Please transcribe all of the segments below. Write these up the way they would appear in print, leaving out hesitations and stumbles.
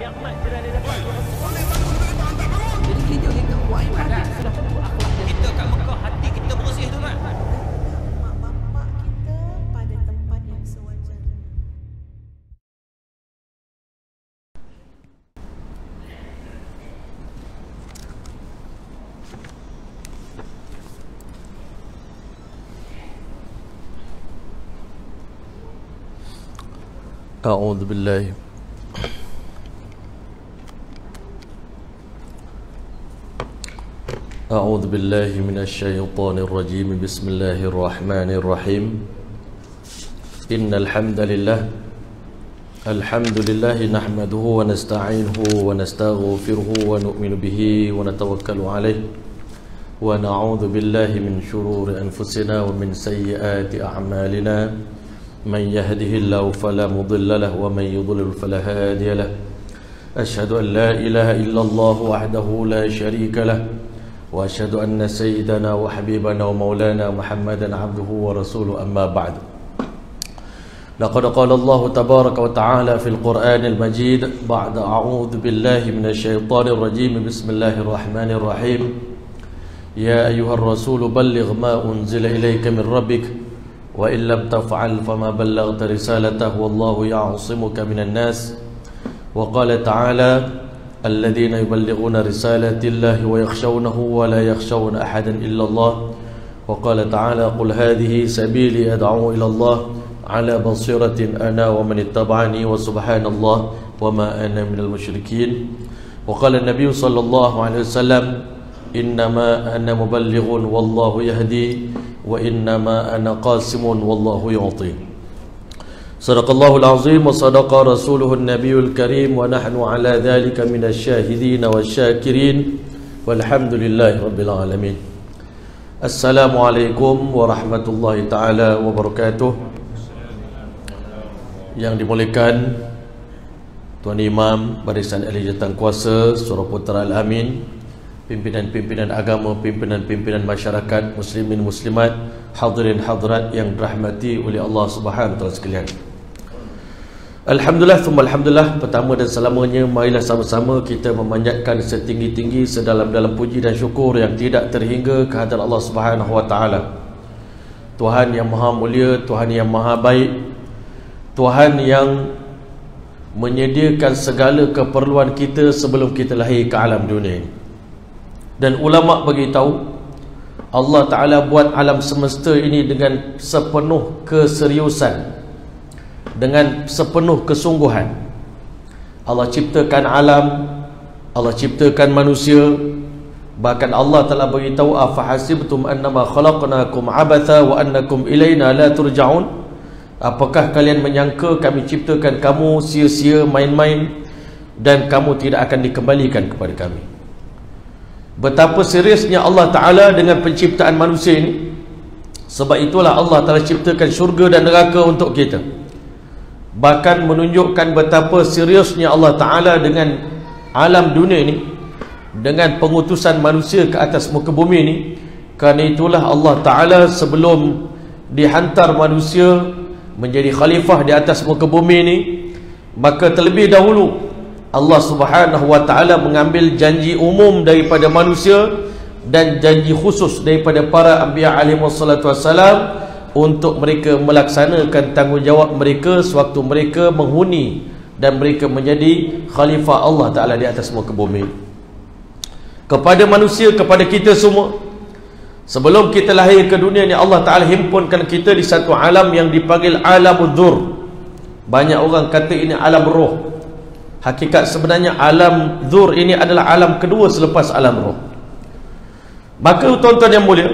Jadi kita boleh buat ibadat. Kita kat Mekah, hati kita bersih tu kan. Mak bapak kita pada tempat yang sewajarnya. أعوذ بالله من الشيطان الرجيم بسم الله الرحمن الرحيم إن الحمد لله نحمده ونستعينه ونستغفره ونؤمن به ونتوكل عليه ونعوذ بالله من شرور أنفسنا ومن سيئات أعمالنا من يهده الله فلا مضل له ومن يضلل فلا هادي له أشهد أن لا إله إلا الله وحده لا شريك له وأشهد أن سيدنا وحبيبنا ومولانا محمدا عبده ورسوله أما بعد لقد قال الله تبارك وتعالى في القرآن المجيد بعد أعوذ بالله من الشيطان الرجيم بسم الله الرحمن الرحيم يا أيها الرسول بلغ ما أنزل إليك من ربك وإن لم تفعل فما بلغت رسالته والله يعصمك من الناس وقال تعالى الذين يبلغون رسالة الله ويخشونه ولا يخشون أحدا إلا الله وقال تعالى قل هذه سبيلي أدعو إلى الله على بصيرة أنا ومن اتبعني وسبحان الله وما أنا من المشركين وقال النبي صلى الله عليه وسلم إنما أنا مبلغ والله يهدي وإنما أنا قاسم والله يعطي صدق الله العظيم وصدق رسوله النبي الكريم ونحن على ذلك من الشاهدين والشاكرين والحمد لله رب العالمين السلام عليكم ورحمة الله تعالى وبركاته. Yang dimuliakan Tuan Imam Barisan Ahli Jawatankuasa Surau Putra Al-Amin, pimpinan-pimpinan agama, pimpinan-pimpinan masyarakat, muslimin muslimat, hadirin hadirat yang dirahmati oleh Allah Subhanahu wa taala sekalian. Alhamdulillah, thumma alhamdulillah. Pertama dan selamanya marilah sama-sama kita memanjatkan setinggi-tinggi sedalam-dalam puji dan syukur yang tidak terhingga kehadirat Allah Subhanahu wa taala. Tuhan yang maha mulia, Tuhan yang maha baik, Tuhan yang menyediakan segala keperluan kita sebelum kita lahir ke alam dunia ini. Dan ulama beritahu Allah Ta'ala buat alam semesta ini dengan sepenuh keseriusan, dengan sepenuh kesungguhan. Allah ciptakan alam, Allah ciptakan manusia. Bahkan Allah Ta'ala beritahu afahasibtum annama khalaqnakum abatha wa annakum ilayna la turja'un. Apakah kalian menyangka kami ciptakan kamu sia-sia, main-main, dan kamu tidak akan dikembalikan kepada kami? Betapa seriusnya Allah Ta'ala dengan penciptaan manusia ini. Sebab itulah Allah Ta'ala ciptakan syurga dan neraka untuk kita. Bahkan menunjukkan betapa seriusnya Allah Ta'ala dengan alam dunia ini, dengan pengutusan manusia ke atas muka bumi ini. Kerana itulah Allah Ta'ala sebelum dihantar manusia menjadi khalifah di atas muka bumi ini, maka terlebih dahulu Allah Subhanahu wa taala mengambil janji umum daripada manusia dan janji khusus daripada para anbiya alaihi wassalatu wassalam untuk mereka melaksanakan tanggungjawab mereka sewaktu mereka menghuni dan mereka menjadi khalifah Allah Taala di atas muka bumi. Kepada manusia, kepada kita semua, sebelum kita lahir ke dunia ni, Allah Ta'ala himpunkan kita di satu alam yang dipanggil alam dzur. Banyak orang kata ini alam roh. Hakikat sebenarnya alam dzur ini adalah alam kedua selepas alam roh. Maka tuan-tuan yang mulia,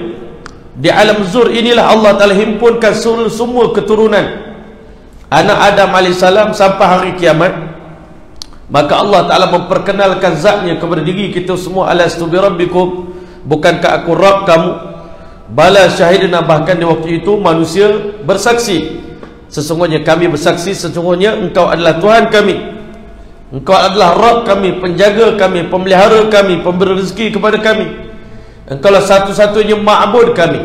di alam dzur inilah Allah Ta'ala himpunkan semua keturunan anak Adam AS sampai hari kiamat. Maka Allah Ta'ala memperkenalkan zatnya kepada diri kita semua. Alastu bi rabbikum, bukankah aku Rabb kamu? Bala syahidina, bahkan di waktu itu manusia bersaksi, sesungguhnya kami bersaksi, sesungguhnya engkau adalah Tuhan kami, engkau adalah Rabb kami, penjaga kami, pemelihara kami, pemberi rezeki kepada kami, engkau lah satu-satunya ma'bud kami.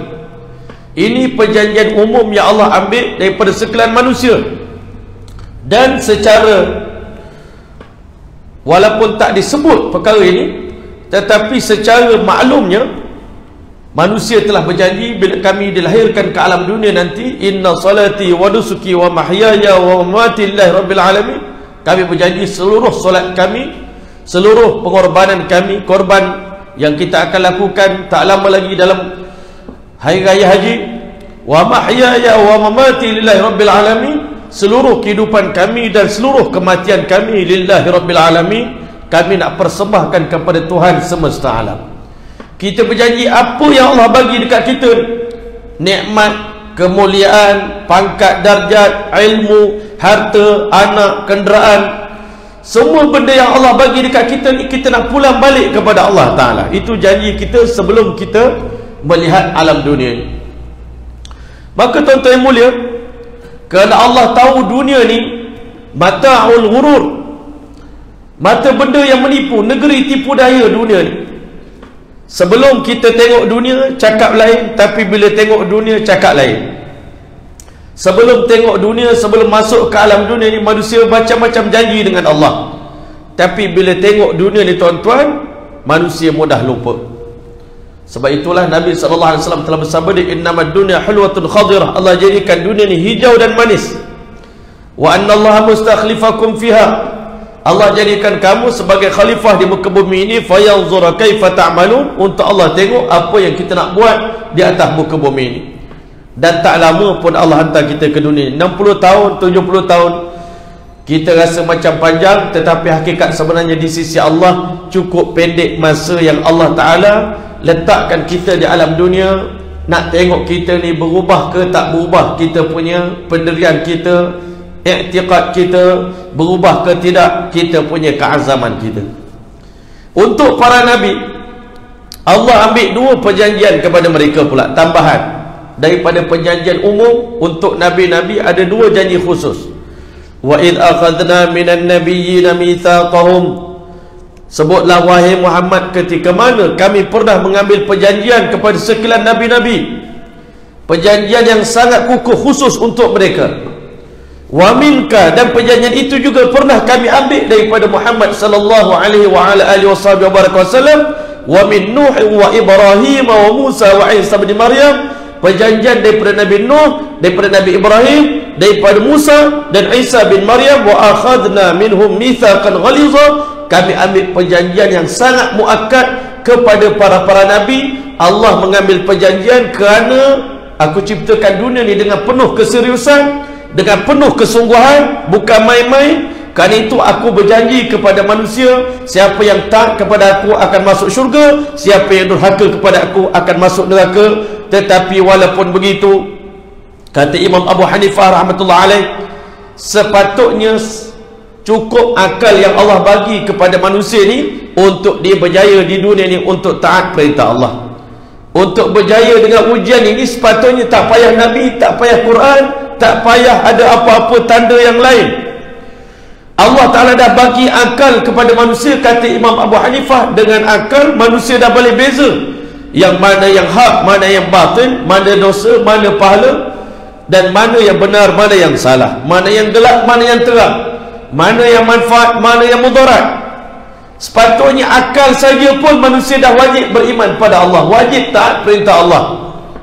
Ini perjanjian umum yang Allah ambil daripada sekalian manusia. Dan secara walaupun tak disebut perkara ini, tetapi secara maklumnya manusia telah berjanji bila kami dilahirkan ke alam dunia nanti, inna salati wa nusuki wa mahyaya wa mamati lillahi rabbil alamin, kami berjanji seluruh solat kami, seluruh pengorbanan kami, korban yang kita akan lakukan tak lama lagi dalam hari raya haji, wa mahyaya wa mamati lillahi rabbil alamin, seluruh kehidupan kami dan seluruh kematian kami lillahi rabbil alamin, kami nak persembahkan kepada Tuhan semesta alam. Kita berjanji apa yang Allah bagi dekat kita, nikmat, kemuliaan, pangkat, darjat, ilmu, harta, anak, kenderaan, semua benda yang Allah bagi dekat kita ni, kita nak pulang balik kepada Allah Ta'ala. Itu janji kita sebelum kita melihat alam dunia ni. Maka tuan-tuan yang mulia, kerana Allah tahu dunia ni mata'ul ghurur, mata benda yang menipu, negeri tipu daya dunia ni. Sebelum kita tengok dunia cakap lain, tapi bila tengok dunia cakap lain. Sebelum tengok dunia, sebelum masuk ke alam dunia ni, manusia macam-macam janji dengan Allah, tapi bila tengok dunia ni tuan-tuan, manusia mudah lupa. Sebab itulah Nabi SAW telah bersabda, innamad dunya hulwatun khadirah, Allah jadikan dunia ni hijau dan manis. Wa annallaha mustakhlifakum fiha, Allah jadikan kamu sebagai khalifah di muka bumi ini, fayanzura kaifa ta'malun, untuk Allah tengok apa yang kita nak buat di atas muka bumi ini. Dan tak lama pun Allah hantar kita ke dunia, 60 tahun, 70 tahun. Kita rasa macam panjang, tetapi hakikat sebenarnya di sisi Allah cukup pendek masa yang Allah Ta'ala letakkan kita di alam dunia. Nak tengok kita ni berubah ke tak berubah, kita punya pendirian kita, i'tiqad kita berubah ke tidak, kita punya keazaman kita. Untuk para nabi, Allah ambil dua perjanjian kepada mereka pula, tambahan daripada perjanjian umum. Untuk nabi-nabi ada dua janji khusus. Wa id akhadna minan nabiyyina mitsaqahum, sebutlah wahai Muhammad ketika mana kami pernah mengambil perjanjian kepada sekian nabi-nabi, perjanjian yang sangat kukuh khusus untuk mereka. Wa minka, dan perjanjian itu juga pernah kami ambil daripada Muhammad sallallahu alaihi wa ala alihi wasallam. Wa min Nuh wa Ibrahim wa Musa wa Isa bin Maryam, perjanjian daripada Nabi Nuh, daripada Nabi Ibrahim, daripada Musa dan Isa bin Maryam. Wa akhadna minhum mitsaqan ghaliza, kami ambil perjanjian yang sangat muakkad kepada para nabi. Allah mengambil perjanjian kerana aku ciptakan dunia ni dengan penuh keseriusan, dengan penuh kesungguhan, bukan main-main. Kerana itu aku berjanji kepada manusia, siapa yang taat kepada aku akan masuk syurga, siapa yang durhaka kepada aku akan masuk neraka. Tetapi walaupun begitu, kata Imam Abu Hanifah rahmatullah alaih, sepatutnya cukup akal yang Allah bagi kepada manusia ni untuk dia berjaya di dunia ni, untuk taat perintah Allah, untuk berjaya dengan ujian ini. Sepatutnya tak payah Nabi, tak payah Quran, tak payah ada apa-apa tanda yang lain. Allah Ta'ala dah bagi akal kepada manusia, kata Imam Abu Hanifah. Dengan akal manusia dah boleh beza yang mana yang hak, mana yang batin, mana dosa, mana pahala, dan mana yang benar, mana yang salah, mana yang gelap, mana yang terang, mana yang manfaat, mana yang mudarat. Sepatutnya akal saja pun manusia dah wajib beriman pada Allah, wajib taat perintah Allah,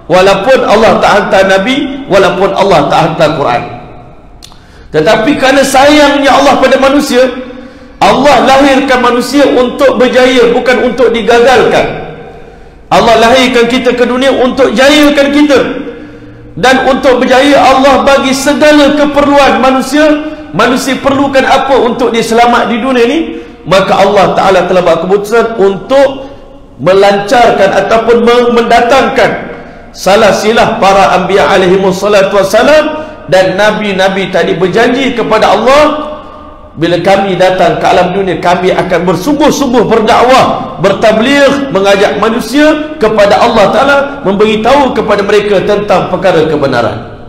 walaupun Allah tak hantar Nabi, walaupun Allah tak hantar Quran. Tetapi kerana sayangnya Allah pada manusia, Allah lahirkan manusia untuk berjaya, bukan untuk digagalkan. Allah lahirkan kita ke dunia untuk jayakan kita, dan untuk berjaya Allah bagi segala keperluan manusia. Manusia perlukan apa untuk dia selamat di dunia ni, maka Allah Ta'ala telah buat keputusan untuk melancarkan ataupun mendatangkan salah silah para anbiya alaihimussalatu wassalam. Dan nabi-nabi tadi berjanji kepada Allah, bila kami datang ke alam dunia, kami akan bersungguh-sungguh berdakwah, bertabligh, mengajak manusia kepada Allah Ta'ala, memberitahu kepada mereka tentang perkara kebenaran.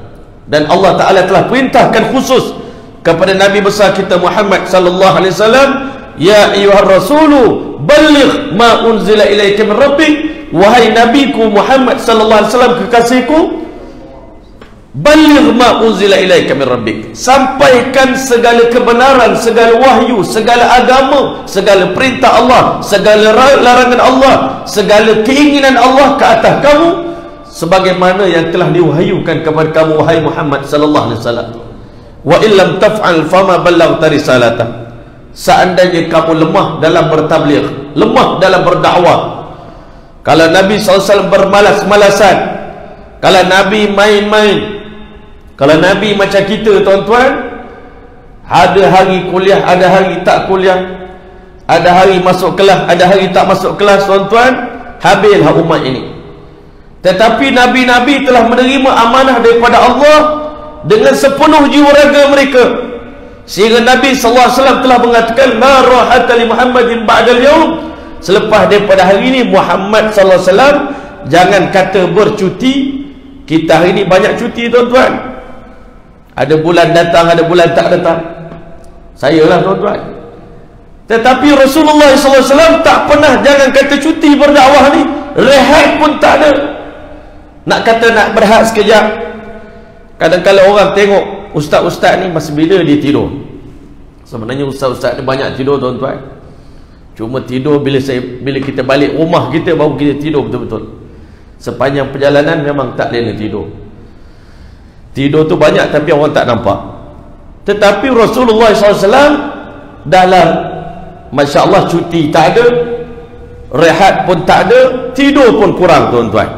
Dan Allah Ta'ala telah perintahkan khusus kepada Nabi besar kita Muhammad sallallahu alaihi wasallam, ya ayyuhar rasulu balligh ma unzila ilaika min rabbik, wahai nabiku Muhammad sallallahu alaihi wasallam, kekasihku, Baligh ma unzila ilaika min rabbik, sampaikan segala kebenaran, segala wahyu, segala agama, segala perintah Allah, segala larangan Allah, segala keinginan Allah ke atas kamu, sebagaimana yang telah diwahyukan kepada kamu wahai Muhammad sallallahu alaihi wasallam. Wa illam taf'al fama ballaghta risalata. Seandainya kamu lemah dalam bertabligh, lemah dalam berdakwah, kalau Nabi SAW bermalas-malasan, kalau Nabi main-main, kalau Nabi macam kita tuan-tuan, ada hari kuliah, ada hari tak kuliah, ada hari masuk kelas, ada hari tak masuk kelas, tuan-tuan, habislah umat ini. Tetapi Nabi-Nabi telah menerima amanah daripada Allah dengan sepenuh jiwa raga mereka, sehingga Nabi SAW telah mengatakan, la rahata li Muhammadin ba'dal yawm, selepas daripada hari ini Muhammad SAW jangan kata bercuti. Kita hari ini banyak cuti tuan-tuan, ada bulan datang, ada bulan tak datang. Saya lah tuan-tuan. Tetapi Rasulullah SAW tak pernah jangan kata cuti berdakwah ni, rehat pun tak ada. Nak kata nak berehat sekejap, kadang-kadang orang tengok ustaz-ustaz ni masa bila dia tidur. Sebenarnya ustaz-ustaz ni banyak tidur tuan-tuan, cuma tidur bila kita balik rumah kita baru kita tidur betul-betul. Sepanjang perjalanan memang tak lena tidur. Tidur tu banyak tapi orang tak nampak. Tetapi Rasulullah SAW dalam, Masya Allah, cuti tak ada, rehat pun tak ada, tidur pun kurang tuan-tuan.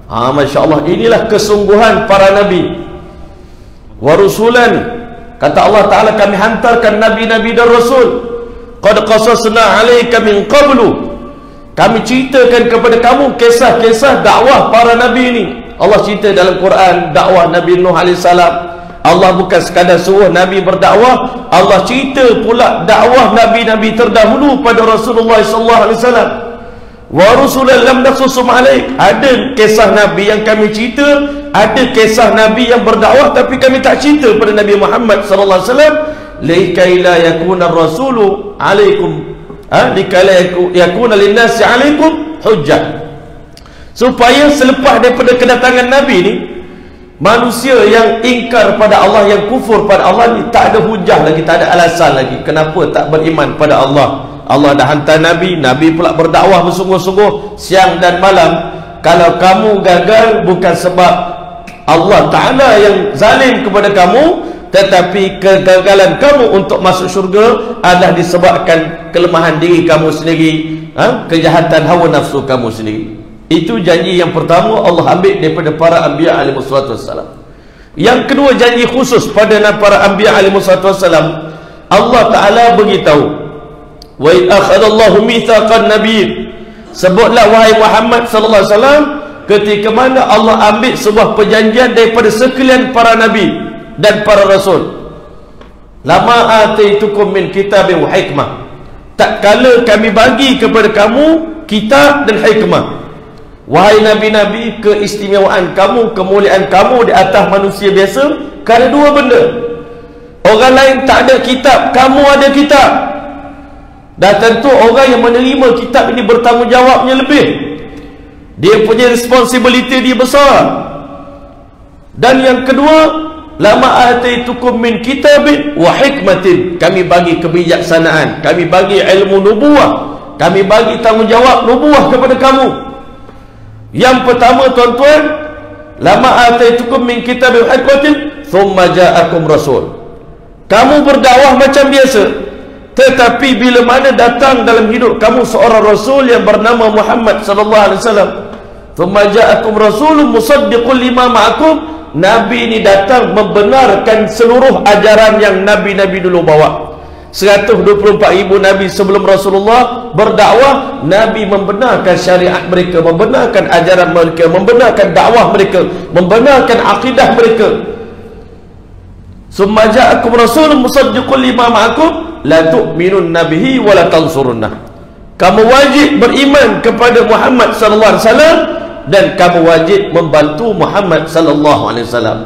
Masya Allah, inilah kesungguhan para Nabi. Wa rusulan, kata Allah Ta'ala, kami hantarkan Nabi-Nabi dan Rasul. Qad qasasna alaika min qablu, kami ceritakan kepada kamu kisah-kisah dakwah para Nabi ini. Allah cerita dalam Quran dakwah Nabi Nuh AS. Allah bukan sekadar suruh Nabi berdakwah, Allah cerita pula dakwah Nabi-Nabi terdahulu pada Rasulullah SAW. Wa rusulan lam naqsusum alaik, ada kisah Nabi yang kami cerita, ada kisah Nabi yang berdakwah tapi kami tak cerita pada Nabi Muhammad SAW. Likai la yakuna rasulu alaikum, likai la yakuna linnasi alaikum hujjah, supaya selepas daripada kedatangan Nabi ni, manusia yang ingkar pada Allah, yang kufur pada Allah ni, tak ada hujah lagi, tak ada alasan lagi kenapa tak beriman pada Allah. Allah dah hantar Nabi, Nabi pula berdakwah bersungguh-sungguh siang dan malam. Kalau kamu gagal bukan sebab Allah Ta'ala yang zalim kepada kamu, tetapi kegagalan kamu untuk masuk syurga adalah disebabkan kelemahan diri kamu sendiri, kejahatan hawa nafsu kamu sendiri. Itu janji yang pertama Allah ambil daripada para anbiya alaihi wassalam. Yang kedua, janji khusus pada para anbiya alaihi wassalam. Allah Ta'ala beritahu, wa id akhadallahu mitsaqan nabiyyin, sebutlah wahai Muhammad sallallahu alaihi wasallam ketika mana Allah ambil sebuah perjanjian daripada sekalian para nabi dan para rasul. Lama ataitukum min kitabin wa hikmah, tak kala kami bagi kepada kamu kitab dan hikmah. Wahai nabi-nabi, keistimewaan kamu, kemuliaan kamu di atas manusia biasa kerana dua benda. Orang lain tak ada kitab, kamu ada kitab. Dan tentu orang yang menerima kitab ini bertanggungjawabnya lebih, dia punya responsibility dia besar. Dan yang kedua, lama ataitukum min kitabin wa hikmatin, kami bagi kebijaksanaan, kami bagi ilmu nubuah, kami bagi tanggungjawab nubuah kepada kamu. Yang pertama tuan-tuan, lama ataitukum min kitabin wa hikmatin thumma ja'akum rasul, kamu berdakwah macam biasa, tetapi bila mana datang dalam hidup kamu seorang rasul yang bernama Muhammad sallallahu alaihi wasallam, thumma ja'akum rasulun musaddiqun lima ma'akum, Nabi ini datang membenarkan seluruh ajaran yang Nabi-Nabi dulu bawa. 124,000 Nabi sebelum Rasulullah berdakwah, Nabi membenarkan syariat mereka, membenarkan ajaran mereka, membenarkan dakwah mereka, membenarkan akidah mereka. Summa ja'akum rasulun musaddiqun lima ma'akum la tu'minun nabihi wa la tansurunnah, kamu wajib beriman kepada Muhammad sallallahu alaihi wasallam dan kamu wajib membantu Muhammad sallallahu alaihi wasallam.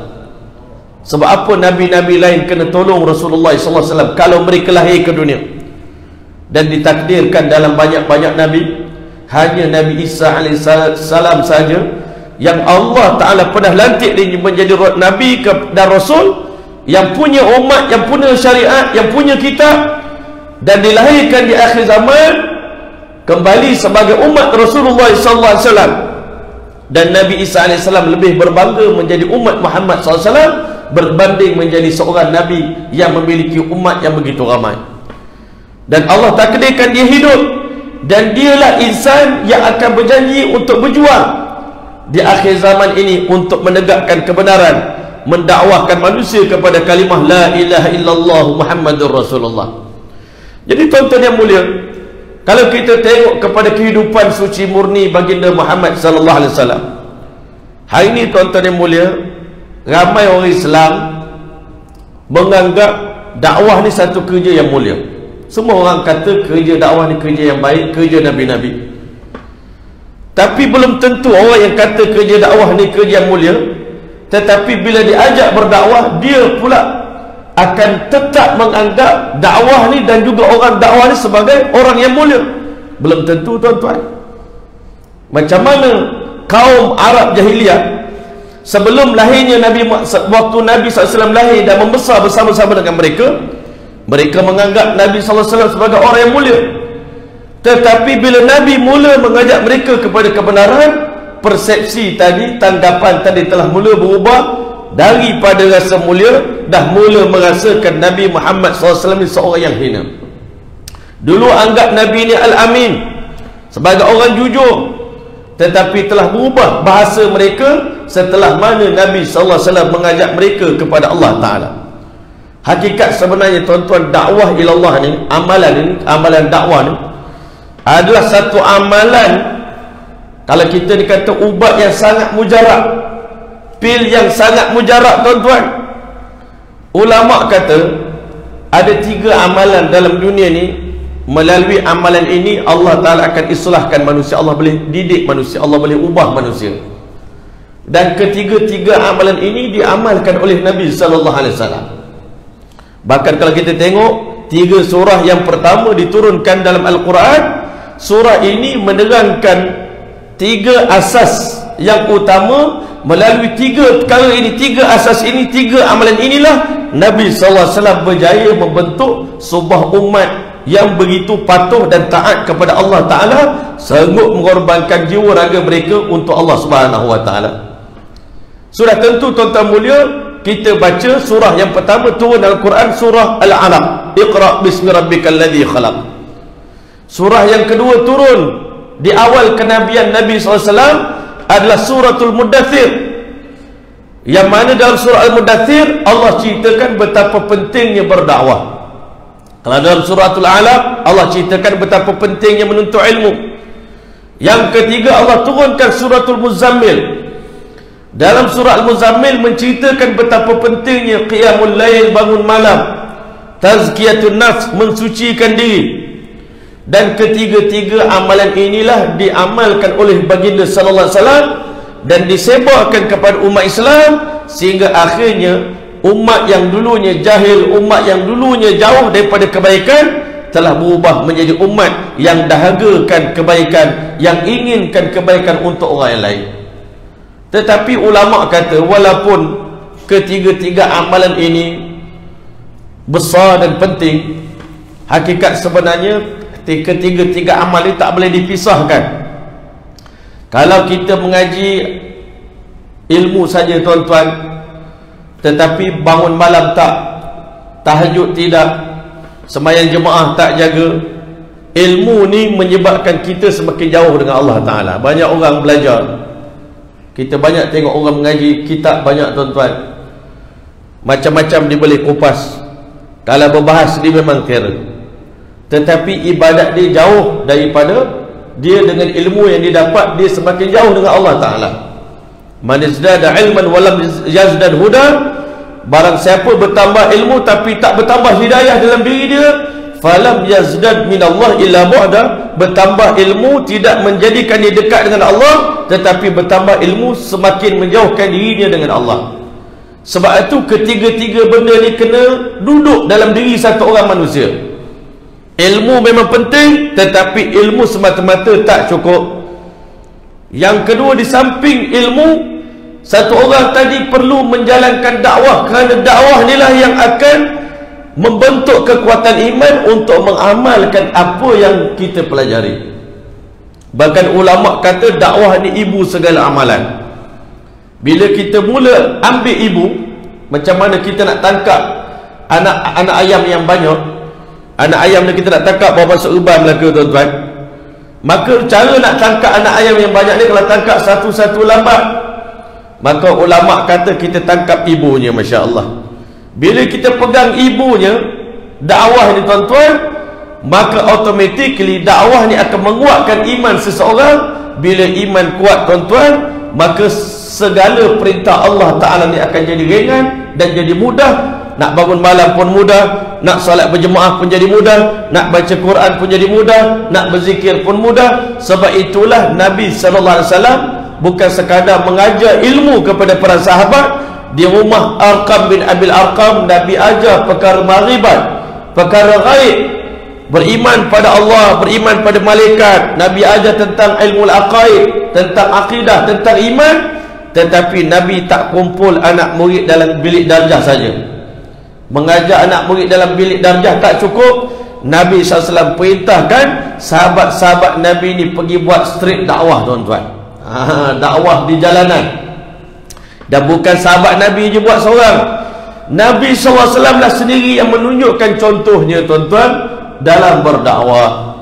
Sebab apa nabi-nabi lain kena tolong Rasulullah sallallahu alaihi wasallam kalau mereka lahir ke dunia? Dan ditakdirkan dalam banyak-banyak nabi, hanya Nabi Isa alaihissalam saja yang Allah Ta'ala pernah lantik dia menjadi Nabi dan Rasul, yang punya umat, yang punya syariat, yang punya kitab, dan dilahirkan di akhir zaman, kembali sebagai umat Rasulullah SAW. Dan Nabi Isa AS lebih berbangga menjadi umat Muhammad SAW berbanding menjadi seorang Nabi yang memiliki umat yang begitu ramai. Dan Allah takdirkan dia hidup, dan dialah insan yang akan berjanji untuk berjuang di akhir zaman ini untuk menegakkan kebenaran, mendakwahkan manusia kepada kalimah la ilaha illallah Muhammadur Rasulullah. Jadi tuan-tuan yang mulia, kalau kita tengok kepada kehidupan suci murni baginda Muhammad sallallahu alaihi wasallam, hari ini tuan-tuan yang mulia, ramai orang Islam menganggap dakwah ni satu kerja yang mulia. Semua orang kata kerja dakwah ni kerja yang baik, kerja Nabi-Nabi. Tapi belum tentu orang yang kata kerja dakwah ni kerja yang mulia, tetapi bila diajak berdakwah, dia pula akan tetap menganggap dakwah ni dan juga orang dakwah ni sebagai orang yang mulia. Belum tentu tuan-tuan. Macam mana kaum Arab jahiliyah sebelum lahirnya Nabi, waktu Nabi SAW lahir dan membesar bersama-sama dengan mereka, mereka menganggap Nabi SAW sebagai orang yang mulia. Tetapi bila Nabi mula mengajak mereka kepada kebenaran, persepsi tadi, tanggapan tadi telah mula berubah. Daripada rasa mulia, dah mula merasakan Nabi Muhammad SAW ni seorang yang hina. Dulu anggap Nabi ni Al-Amin, sebagai orang jujur. Tetapi telah berubah bahasa mereka setelah mana Nabi SAW mengajak mereka kepada Allah Ta'ala. Hakikat sebenarnya tuan-tuan, dakwah ilallah ni, amalan dakwah ni adalah satu amalan, kalau kita dikata ubat yang sangat mujarab, pil yang sangat mujarab tuan-tuan. Ulama kata ada 3 amalan dalam dunia ni, melalui amalan ini Allah Ta'ala akan islahkan manusia, Allah boleh didik manusia, Allah boleh ubah manusia. Dan ketiga-tiga amalan ini diamalkan oleh Nabi SAW. Bahkan kalau kita tengok 3 surah yang pertama diturunkan dalam Al-Quran, surah ini menerangkan 3 asas yang utama. Melalui 3 perkara ini, 3 asas ini, 3 amalan inilah Nabi SAW berjaya membentuk sebuah umat yang begitu patuh dan taat kepada Allah Ta'ala, sanggup mengorbankan jiwa raga mereka untuk Allah Subhanahu Wa Ta'ala. Sudah tentu tuan-tuan mulia, kita baca surah yang pertama turun dalam Quran, surah Al-Alaq, Iqra' bismi rabbikal ladzi khalaq. Surah yang kedua turun di awal kenabian Nabi SAW adalah suratul Mudaththir, yang mana dalam surah Al-Mudaththir Allah ceritakan betapa pentingnya berdakwah. Kalau dalam suratul Alaq Allah ceritakan betapa pentingnya menuntut ilmu. Yang ketiga Allah turunkan suratul Muzammil. Dalam surah Al-Muzammil menceritakan betapa pentingnya qiyamul lail, bangun malam, tazkiyatun nafs, mensucikan diri. Dan ketiga-tiga amalan inilah diamalkan oleh baginda sallallahu alaihi wasallam dan disebarkan kepada umat Islam, sehingga akhirnya umat yang dulunya jahil, umat yang dulunya jauh daripada kebaikan, telah berubah menjadi umat yang dahagakan kebaikan, yang inginkan kebaikan untuk orang yang lain. Tetapi ulama kata, walaupun ketiga-tiga amalan ini besar dan penting, hakikat sebenarnya ketiga-tiga amal ini tak boleh dipisahkan. Kalau kita mengaji ilmu saja tuan-tuan, tetapi bangun malam tak, tahajud tidak, sembahyang jemaah tak jaga, ilmu ni menyebabkan kita semakin jauh dengan Allah Ta'ala. Banyak orang belajar, kita banyak tengok orang mengaji kitab banyak tuan-tuan, macam-macam dia boleh kupas, kalau berbahas dia memang kira, tetapi ibadat dia jauh daripada dia. Dengan ilmu yang dia dapat, dia semakin jauh dengan Allah Ta'ala. Man izdada ilman walam yazdad huda, barang siapa bertambah ilmu tapi tak bertambah hidayah dalam diri dia, falam yazdad minallah illa bu'da, bertambah ilmu tidak menjadikan dia dekat dengan Allah, tetapi bertambah ilmu semakin menjauhkan dirinya dengan Allah. Sebab itu ketiga-tiga benda ni kena duduk dalam diri satu orang manusia. Ilmu memang penting, tetapi ilmu semata-mata tak cukup. Yang kedua, di samping ilmu, satu orang tadi perlu menjalankan dakwah, kerana dakwah inilah yang akan membentuk kekuatan iman untuk mengamalkan apa yang kita pelajari. Bahkan ulama kata dakwah ni ibu segala amalan. Bila kita mula ambil ibu, macam mana kita nak tangkap anak ayam yang banyak. Anak ayam ni kita nak tangkap bawa masuk uban Melaka, tuan-tuan. Maka cara nak tangkap anak ayam yang banyak ni, kalau tangkap satu-satu lambat, maka ulama kata kita tangkap ibunya. Masya Allah. Bila kita pegang ibunya, dakwah ni tuan-tuan, maka automatically dakwah ni akan menguatkan iman seseorang. Bila iman kuat tuan-tuan, maka segala perintah Allah Ta'ala ni akan jadi ringan dan jadi mudah. Nak bangun malam pun mudah, nak salat berjemaah pun jadi mudah, nak baca Quran pun jadi mudah, nak berzikir pun mudah. Sebab itulah Nabi SAW bukan sekadar mengajar ilmu kepada para sahabat. Di rumah Arqam bin Abil Arqam, Nabi ajar perkara maghribat, perkara ghaib, beriman pada Allah, beriman pada malaikat. Nabi ajar tentang ilmu al-aqaid, tentang akidah, tentang iman. Tetapi Nabi tak kumpul anak murid dalam bilik darjah saja. Mengajar anak murid dalam bilik darjah tak cukup. Nabi SAW perintahkan sahabat-sahabat Nabi ni pergi buat street dakwah, tuan-tuan. Dakwah di jalanan. Dan bukan sahabat Nabi je buat seorang. Nabi SAW lah sendiri yang menunjukkan contohnya, tuan-tuan, dalam berdakwah.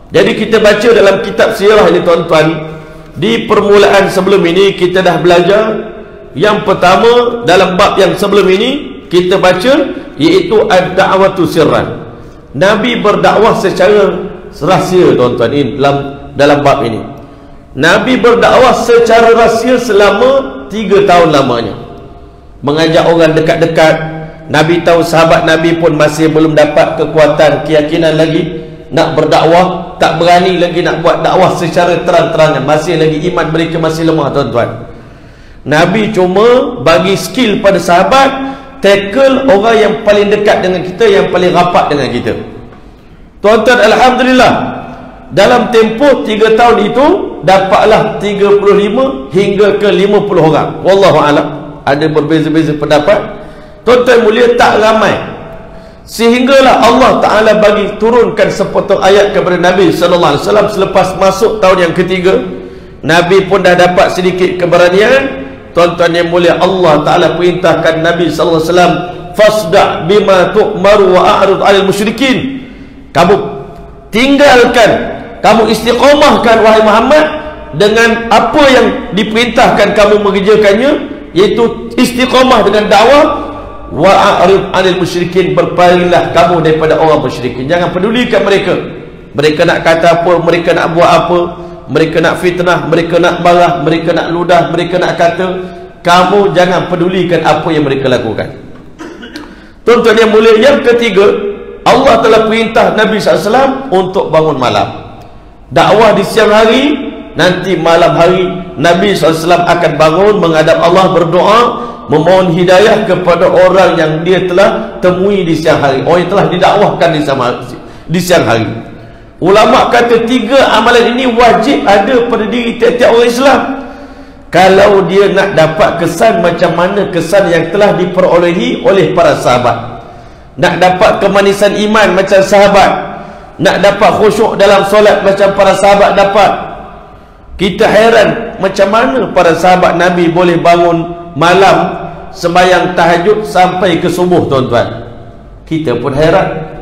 Jadi kita baca dalam kitab sirah ini, tuan-tuan, di permulaan sebelum ini kita dah belajar. Yang pertama dalam bab yang sebelum ini kita baca, iaitu ad-da'watu sirran. Nabi berdakwah secara rahsia, tuan-tuan, ini dalam bab ini. Nabi berdakwah secara rahsia selama 3 tahun lamanya. Mengajak orang dekat-dekat. Nabi tahu sahabat Nabi pun masih belum dapat kekuatan, keyakinan lagi nak berdakwah, tak berani lagi nak buat dakwah secara terang-terangan. Masih lagi iman mereka masih lemah, tuan-tuan. Nabi cuma bagi skill pada sahabat, tackle orang yang paling dekat dengan kita, yang paling rapat dengan kita. Tuan-tuan, alhamdulillah, dalam tempoh 3 tahun itu dapatlah 35 hingga ke 50 orang. Wallahu a'lam. Ada berbeza-beza pendapat. Tuan-tuan mulia, tak ramai. Sehinggalah Allah Ta'ala bagi turunkan sepotong ayat kepada Nabi SAW selepas masuk tahun yang ketiga. Nabi pun dah dapat sedikit keberanian. Tuan-tuan yang mulia, Allah Ta'ala perintahkan Nabi SAW, fasda' bima tu'maru wa a'rud 'alal musyrikin. Kamu tinggalkan, kamu istiqamahkan, wahai Muhammad, dengan apa yang diperintahkan kamu mengerjakannya, iaitu istiqamah dengan dakwah. Wa a'rid 'anil musyrikin, berpalinglah kamu daripada orang musyrikin. Jangan pedulikan mereka. Mereka nak kata apa, mereka nak buat apa, mereka nak fitnah, mereka nak marah, mereka nak ludah, mereka nak kata. Kamu jangan pedulikan apa yang mereka lakukan. Tuan-tuan yang mulia, yang ketiga, Allah telah perintah Nabi SAW untuk bangun malam. Dakwah di siang hari, nanti malam hari Nabi SAW akan bangun menghadap Allah, berdoa, memohon hidayah kepada orang yang dia telah temui di siang hari, orang yang telah didakwahkan di siang hari. Ulama kata 3 amalan ini wajib ada pada diri tiap-tiap orang Islam. Kalau dia nak dapat kesan macam mana kesan yang telah diperolehi oleh para sahabat, nak dapat kemanisan iman macam sahabat, nak dapat khusyuk dalam solat macam para sahabat dapat. Kita heran macam mana para sahabat Nabi boleh bangun malam sembahyang tahajud sampai ke subuh, tuan-tuan. Kita pun heran.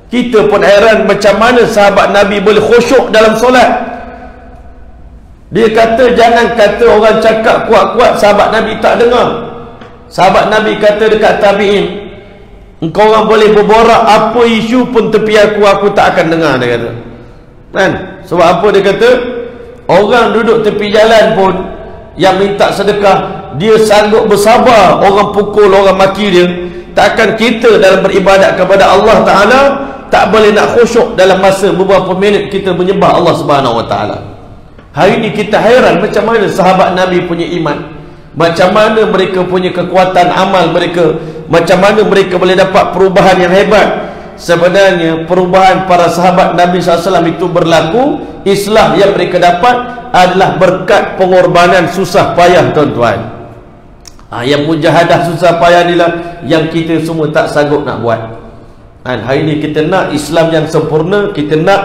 Kita pun heran macam mana sahabat Nabi boleh khusyuk dalam solat. Dia kata jangan kata orang cakap kuat-kuat sahabat Nabi tak dengar. Sahabat Nabi kata dekat tabi'in, engkau orang boleh berborak apa isu pun tepi aku tak akan dengar, dia kata. Kan? Sebab apa dia kata? Orang duduk tepi jalan pun yang minta sedekah, dia sanggup bersabar orang pukul, orang maki dia. Takkan kita dalam beribadat kepada Allah Ta'ala tak boleh nak khusyuk dalam masa beberapa minit kita menyembah Allah Subhanahu Wa Ta'ala. Hari ini kita hairan macam mana sahabat Nabi punya iman, macam mana mereka punya kekuatan amal mereka, macam mana mereka boleh dapat perubahan yang hebat. sebenarnya perubahan para sahabat Nabi SAW itu berlaku. Islah yang mereka dapat adalah berkat pengorbanan susah payah, tuan-tuan. Yang mujahadah susah payah inilah yang kita semua tak sanggup nak buat. Hari ini kita nak Islam yang sempurna, kita nak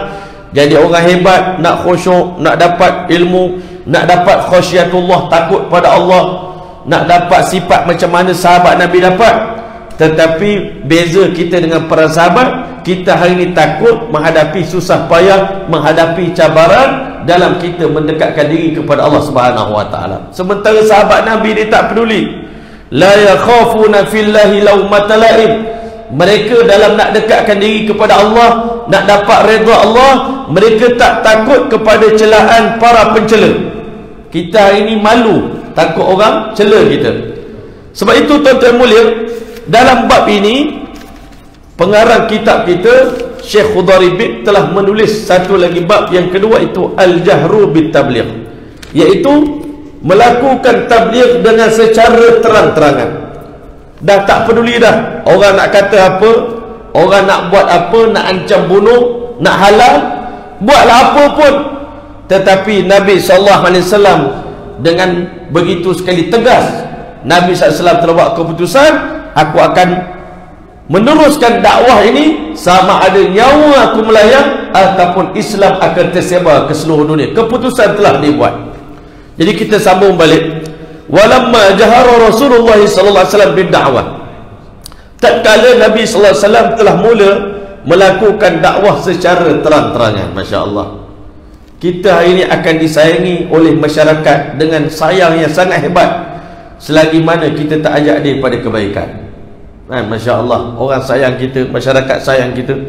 jadi orang hebat, nak khusyuk, nak dapat ilmu, nak dapat khasyiatullah, takut pada Allah, nak dapat sifat macam mana sahabat Nabi dapat. Tetapi beza kita dengan para sahabat, kita hari ini takut menghadapi susah payah, menghadapi cabaran dalam kita mendekatkan diri kepada Allah Subhanahu wa taala. Sementara sahabat Nabi dia tak peduli. La yakhafuna fillahi laumata laim. Mereka dalam nak dekatkan diri kepada Allah, nak dapat redha Allah, mereka tak takut kepada celaan para pencela. Kita hari ini malu takut orang cela kita. Sebab itu tuan-tuan mulia, dalam bab ini pengarang kitab kita Syekh Khudari Bid telah menulis satu lagi bab yang kedua, itu al-jahru bit tabligh, iaitu melakukan tabligh dengan secara terang-terangan. Dah tak peduli dah orang nak kata apa, orang nak buat apa, nak ancam bunuh, nak halal, buatlah apa pun. Tetapi Nabi SAW dengan begitu sekali tegas, Nabi SAW telah buat keputusan, aku akan meneruskan dakwah ini sama ada nyawa aku melayang ataupun Islam akan tersebar ke seluruh dunia. Keputusan telah dibuat. Jadi kita sambung balik. Walamma jahara Rasulullah sallallahu alaihi wasallam bid-da'wah. Tatkala Nabi sallallahu alaihi wasallam telah mula melakukan dakwah secara terang-terangan, masya-Allah. Kita hari ini akan disayangi oleh masyarakat dengan sayang yang sangat hebat selagi mana kita tak ajak dia pada kebaikan. Masya Allah, orang sayang kita, masyarakat sayang kita.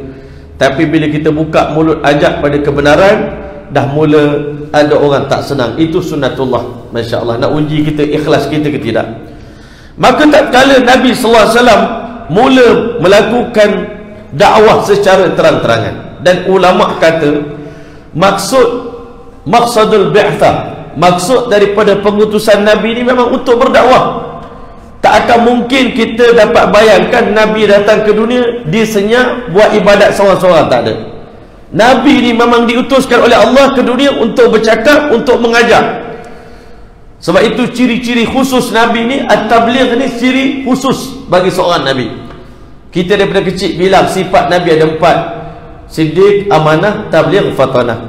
Tapi bila kita buka mulut ajak pada kebenaran, dah mula ada orang tak senang. Itu sunnatullah. Masya Allah, nak uji kita ikhlas kita ke tidak. Maka tak kala Nabi SAW mula melakukan dakwah secara terang-terangan, dan ulama kata maksudul bi'thah, maksud daripada pengutusan Nabi ini memang untuk berdakwah. Tak akan mungkin kita dapat bayangkan Nabi datang ke dunia, dia senyap buat ibadat seorang-seorang, tak ada. Nabi ni memang diutuskan oleh Allah ke dunia untuk bercakap, untuk mengajar. Sebab itu ciri-ciri khusus Nabi ni, at-tabligh ni ciri khusus bagi seorang Nabi. Kita daripada kecil bilang sifat Nabi ada 4: siddiq, amanah, tabligh, fatanah.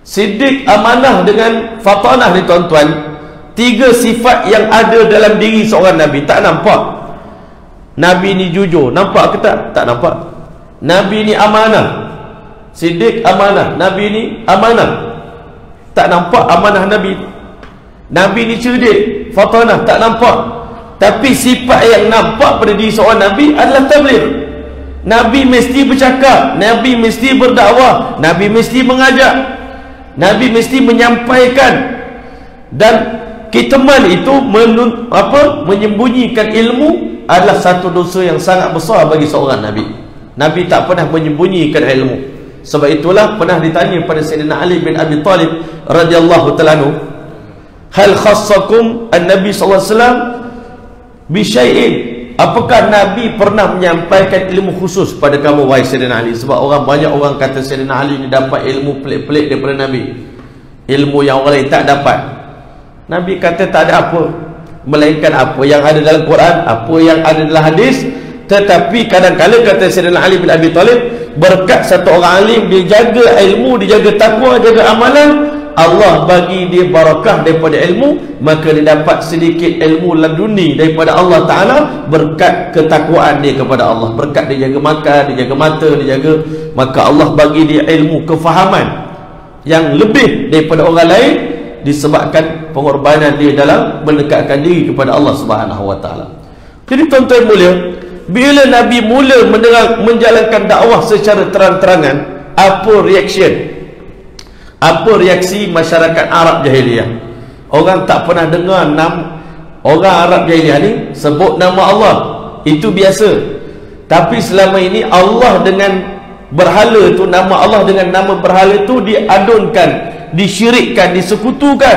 Siddiq, amanah dengan fatanah ni tuan-tuan, 3 sifat yang ada dalam diri seorang Nabi. Tak nampak Nabi ni jujur, nampak ke tak? Tak nampak. Nabi ni amanah, siddiq, amanah. Nabi ni amanah, tak nampak amanah Nabi. Nabi ni cerdik, fatanah, tak nampak. Tapi sifat yang nampak pada diri seorang Nabi adalah tabligh. Nabi mesti bercakap, Nabi mesti berdakwah, Nabi mesti mengajak, Nabi mesti menyampaikan. Dan kitman itu menyembunyikan ilmu adalah satu dosa yang sangat besar bagi seorang Nabi. Nabi tak pernah menyembunyikan ilmu. Sebab itulah pernah ditanya pada Sayyidina Ali bin Abi Talib radhiyallahu ta'ala anhu, hal khassakum an-nabi sallallahu alaihi wasallam bi syai'in, apakah Nabi pernah menyampaikan ilmu khusus pada kamu wahai Sayyidina Ali? Sebab banyak orang kata Sayyidina Ali ni dapat ilmu pelik-pelik daripada Nabi, ilmu yang orang lain tak dapat. Nabi kata tak ada apa, melainkan apa yang ada dalam Quran, apa yang ada dalam hadis. Tetapi kadang-kadang kata Sayyidina Ali bin Abi Talib, berkat satu orang alim, dia jaga ilmu, dia jaga takwa, jaga amalan, Allah bagi dia barakah daripada ilmu, maka dia dapat sedikit ilmu laduni daripada Allah Ta'ala berkat ketakwaan dia kepada Allah. Berkat dia jaga makan, dia jaga mata, dia jaga, maka Allah bagi dia ilmu kefahaman yang lebih daripada orang lain, disebabkan pengorbanan dia dalam mendekatkan diri kepada Allah Subhanahu wa taala. Jadi tuan-tuan mulia, bila Nabi mula menjalankan dakwah secara terang-terangan, apa reaksi masyarakat Arab jahiliyah? Orang tak pernah dengar orang Arab jahiliyah ni sebut nama Allah, itu biasa. Tapi selama ini Allah dengan berhala tu, nama Allah dengan nama berhala tu diadunkan, disyirikkan, disekutukan.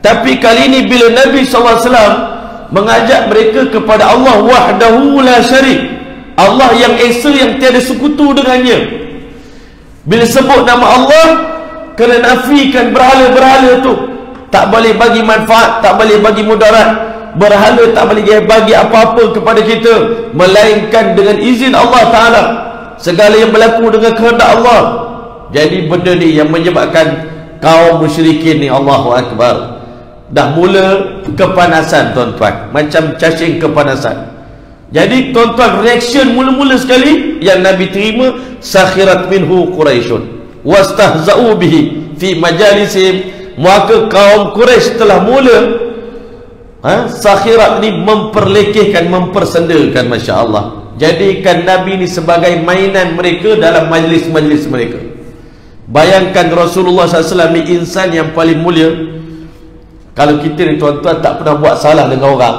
Tapi kali ini bila Nabi SAW mengajak mereka kepada Allah wahdahu la syarik, Allah yang esa, yang tiada sekutu dengannya. Bila sebut nama Allah, kena nafikan berhala-berhala tu. Tak boleh bagi manfaat, tak boleh bagi mudarat. Berhala tak boleh bagi apa-apa kepada kita, melainkan dengan izin Allah Ta'ala. Segala yang berlaku dengan kehendak Allah. Jadi benda ni yang menyebabkan kaum musyrikin ni, Allahu Akbar, dah mula kepanasan tuan-tuan, macam cacing kepanasan. Jadi tuan-tuan, reaction mula-mula sekali yang Nabi terima, sakhirat minhu Quraisyun wastahza'u bihi fi majalisihim. Maka kaum Quraisy telah mula sakhirat ni memperlekehkan, mempersendakan, Masya Allah, jadikan Nabi ni sebagai mainan mereka dalam majlis-majlis mereka. Bayangkan Rasulullah SAW ni insan yang paling mulia. Kalau kita ni tuan-tuan tak pernah buat salah dengan orang,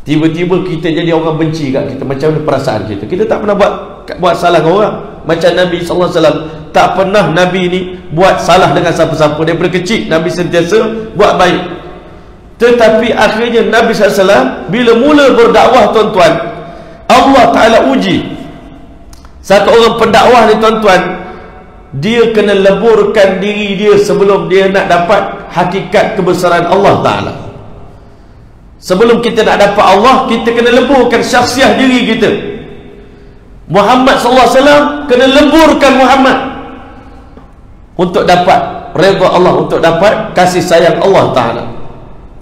tiba-tiba kita jadi orang benci kat kita, macam mana perasaan kita? Kita tak pernah buat salah dengan orang. Macam Nabi SAW, tak pernah Nabi ni buat salah dengan siapa-siapa. Daripada kecil Nabi sentiasa buat baik. Tetapi akhirnya Nabi SAW bila mula berdakwah tuan-tuan, Allah Ta'ala uji satu orang pendakwah ni tuan-tuan. Dia kena leburkan diri dia sebelum dia nak dapat hakikat kebesaran Allah Ta'ala. Sebelum kita nak dapat Allah, kita kena leburkan syakhsiah diri kita. Muhammad SAW kena leburkan Muhammad untuk dapat redha Allah, untuk dapat kasih sayang Allah Ta'ala.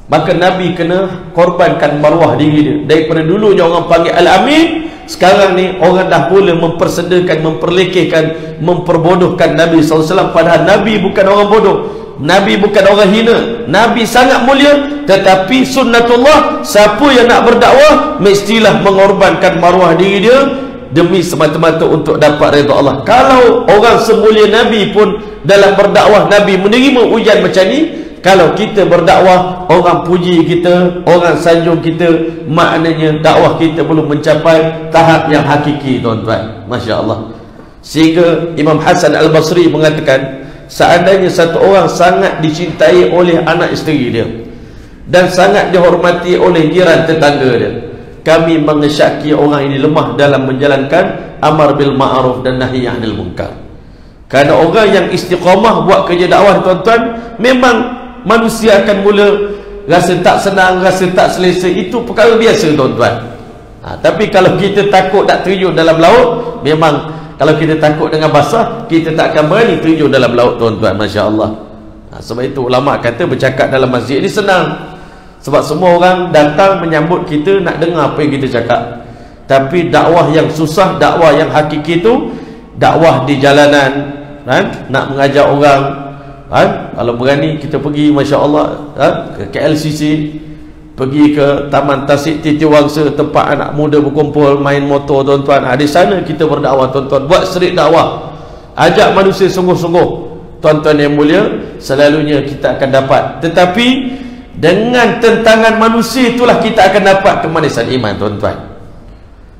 Maka Nabi kena korbankan maruah diri dia. Daripada dulunya orang panggil Al-Amin, sekarang ni orang dah mula mempersedakan, memperlekehkan, memperbodohkan Nabi SAW. Padahal Nabi bukan orang bodoh, Nabi bukan orang hina, Nabi sangat mulia. Tetapi sunnatullah, siapa yang nak berdakwah mestilah mengorbankan maruah diri dia demi semata-mata untuk dapat redha Allah. Kalau orang semulia Nabi pun dalam berdakwah Nabi menerima ujian macam ni, kalau kita berdakwah orang puji kita, orang sanjung kita, maknanya dakwah kita belum mencapai tahap yang hakiki tuan-tuan. Masya Allah. Sehingga Imam Hasan Al-Basri mengatakan, seandainya satu orang sangat dicintai oleh anak isteri dia dan sangat dihormati oleh jiran tetangga dia, kami mengesyaki orang ini lemah dalam menjalankan amar bil ma'ruf dan nahi 'anil munkar. Kerana orang yang istiqamah buat kerja dakwah tuan-tuan, memang manusia akan mula rasa tak senang, rasa tak selesa. Itu perkara biasa tuan-tuan. Tapi kalau kita takut nak terjun dalam laut, memang kalau kita takut dengan basah, kita tak akan berani terjun dalam laut tuan-tuan. Masya Allah. Sebab itu ulama kata bercakap dalam masjid ni senang, sebab semua orang datang menyambut kita, nak dengar apa yang kita cakap. Tapi dakwah yang susah, dakwah yang hakiki tu, dakwah di jalanan, nak mengajar orang. Kalau berani kita pergi, Masya Allah, ke KLCC, pergi ke Taman Tasik Titiwangsa, tempat anak muda berkumpul main motor tuan-tuan. Di sana kita berdakwah tuan-tuan, buat serik dakwah, ajak manusia sungguh-sungguh. Tuan-tuan yang mulia, selalunya kita akan dapat. Tetapi dengan tentangan manusia itulah kita akan dapat kemanisan iman tuan-tuan.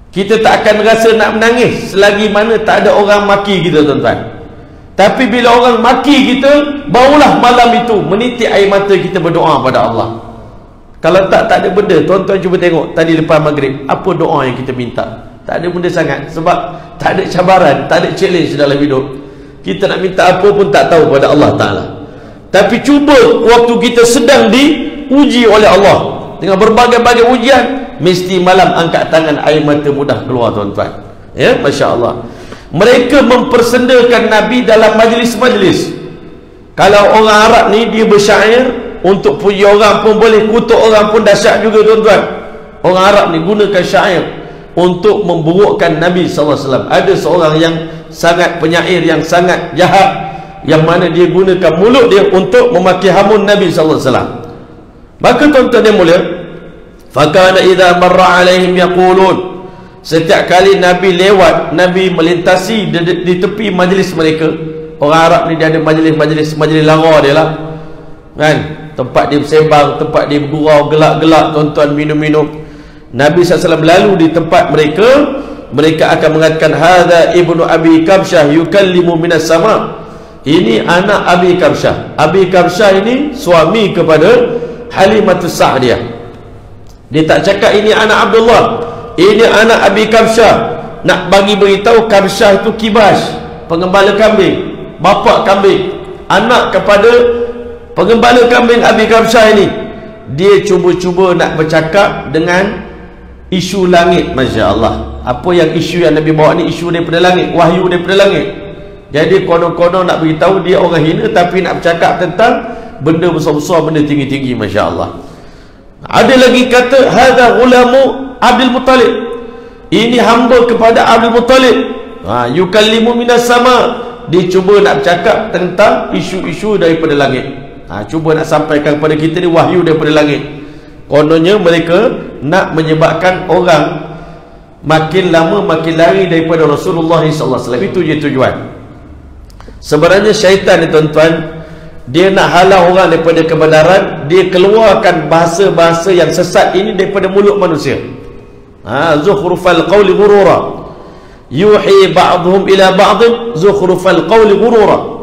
Kita tak akan rasa nak menangis selagi mana tak ada orang maki kita tuan-tuan. Tapi bila orang maki kita, barulah malam itu menitik air mata kita berdoa pada Allah. Kalau tak ada benda, tuan-tuan cuba tengok tadi lepas maghrib, apa doa yang kita minta? Tak ada benda sangat, sebab tak ada cabaran, tak ada challenge dalam hidup. Kita nak minta apa pun tak tahu pada Allah Ta'ala. Tapi cuba waktu kita sedang diuji oleh Allah dengan berbagai-bagai ujian, mesti malam angkat tangan, air mata mudah keluar tuan-tuan. Ya, Masya Allah. Mereka mempersendakan Nabi dalam majlis-majlis. Kalau orang Arab ni dia bersyair, untuk puji orang pun boleh, kutuk orang pun dahsyat juga tuan-tuan. Orang Arab ni gunakan syair untuk memburukkan Nabi SAW. Ada seorang yang sangat penyair, yang sangat jahat, yang mana dia gunakan mulut dia untuk memaki hamun Nabi SAW. Maka tuan-tuan yang mulia, fakana idza marra alaihim yaqulun, setiap kali Nabi lewat, Nabi melintasi di tepi majlis mereka. Orang Arab ni dia ada majlis lara dia lah, kan? Tempat dia bersembang, tempat dia bergurau, gelak-gelak tuan-tuan, minum-minum. Nabi SAW lalu di tempat mereka, mereka akan mengatakan, hadza ibnu Abi Kabsyah yukallimu minas sama. Ini anak Abi Kabsyah. Abi Kabsyah ini suami kepada Halimatus Sa'diyah. Dia tak cakap ini anak Abdullah, ini anak Abi Kabsyah. Nak bagi beritahu Kabsyah itu Kibash, pengembala kambing, bapa kambing, anak kepada pengembala kambing Abi Kabsyah ini. Dia cuba-cuba nak bercakap dengan isu langit. Masya Allah, apa yang isu yang Nabi bawa ni isu daripada langit, wahyu daripada langit. Jadi konon-konon nak beritahu dia orang hina, tapi nak bercakap tentang benda besar-besar, benda tinggi-tinggi. Masya Allah. Ada lagi kata hadza ghulamu Abdul Muttalib, ini hamba kepada Abdul Muttalib. Yukallimu minas sama, dia cuba nak bercakap tentang isu-isu daripada langit. Cuba nak sampaikan kepada kita ni wahyu daripada langit. Kononnya mereka nak menyebabkan orang makin lama makin lari daripada Rasulullah SAW. Itu je tujuan. Sebenarnya syaitan ni tuan-tuan, dia nak halau orang daripada kebenaran. Dia keluarkan bahasa-bahasa yang sesat ini daripada mulut manusia. Zukhrufal qawli ghurura, yuhi ba'dhum ila ba'd zukhrufal qawli ghurura.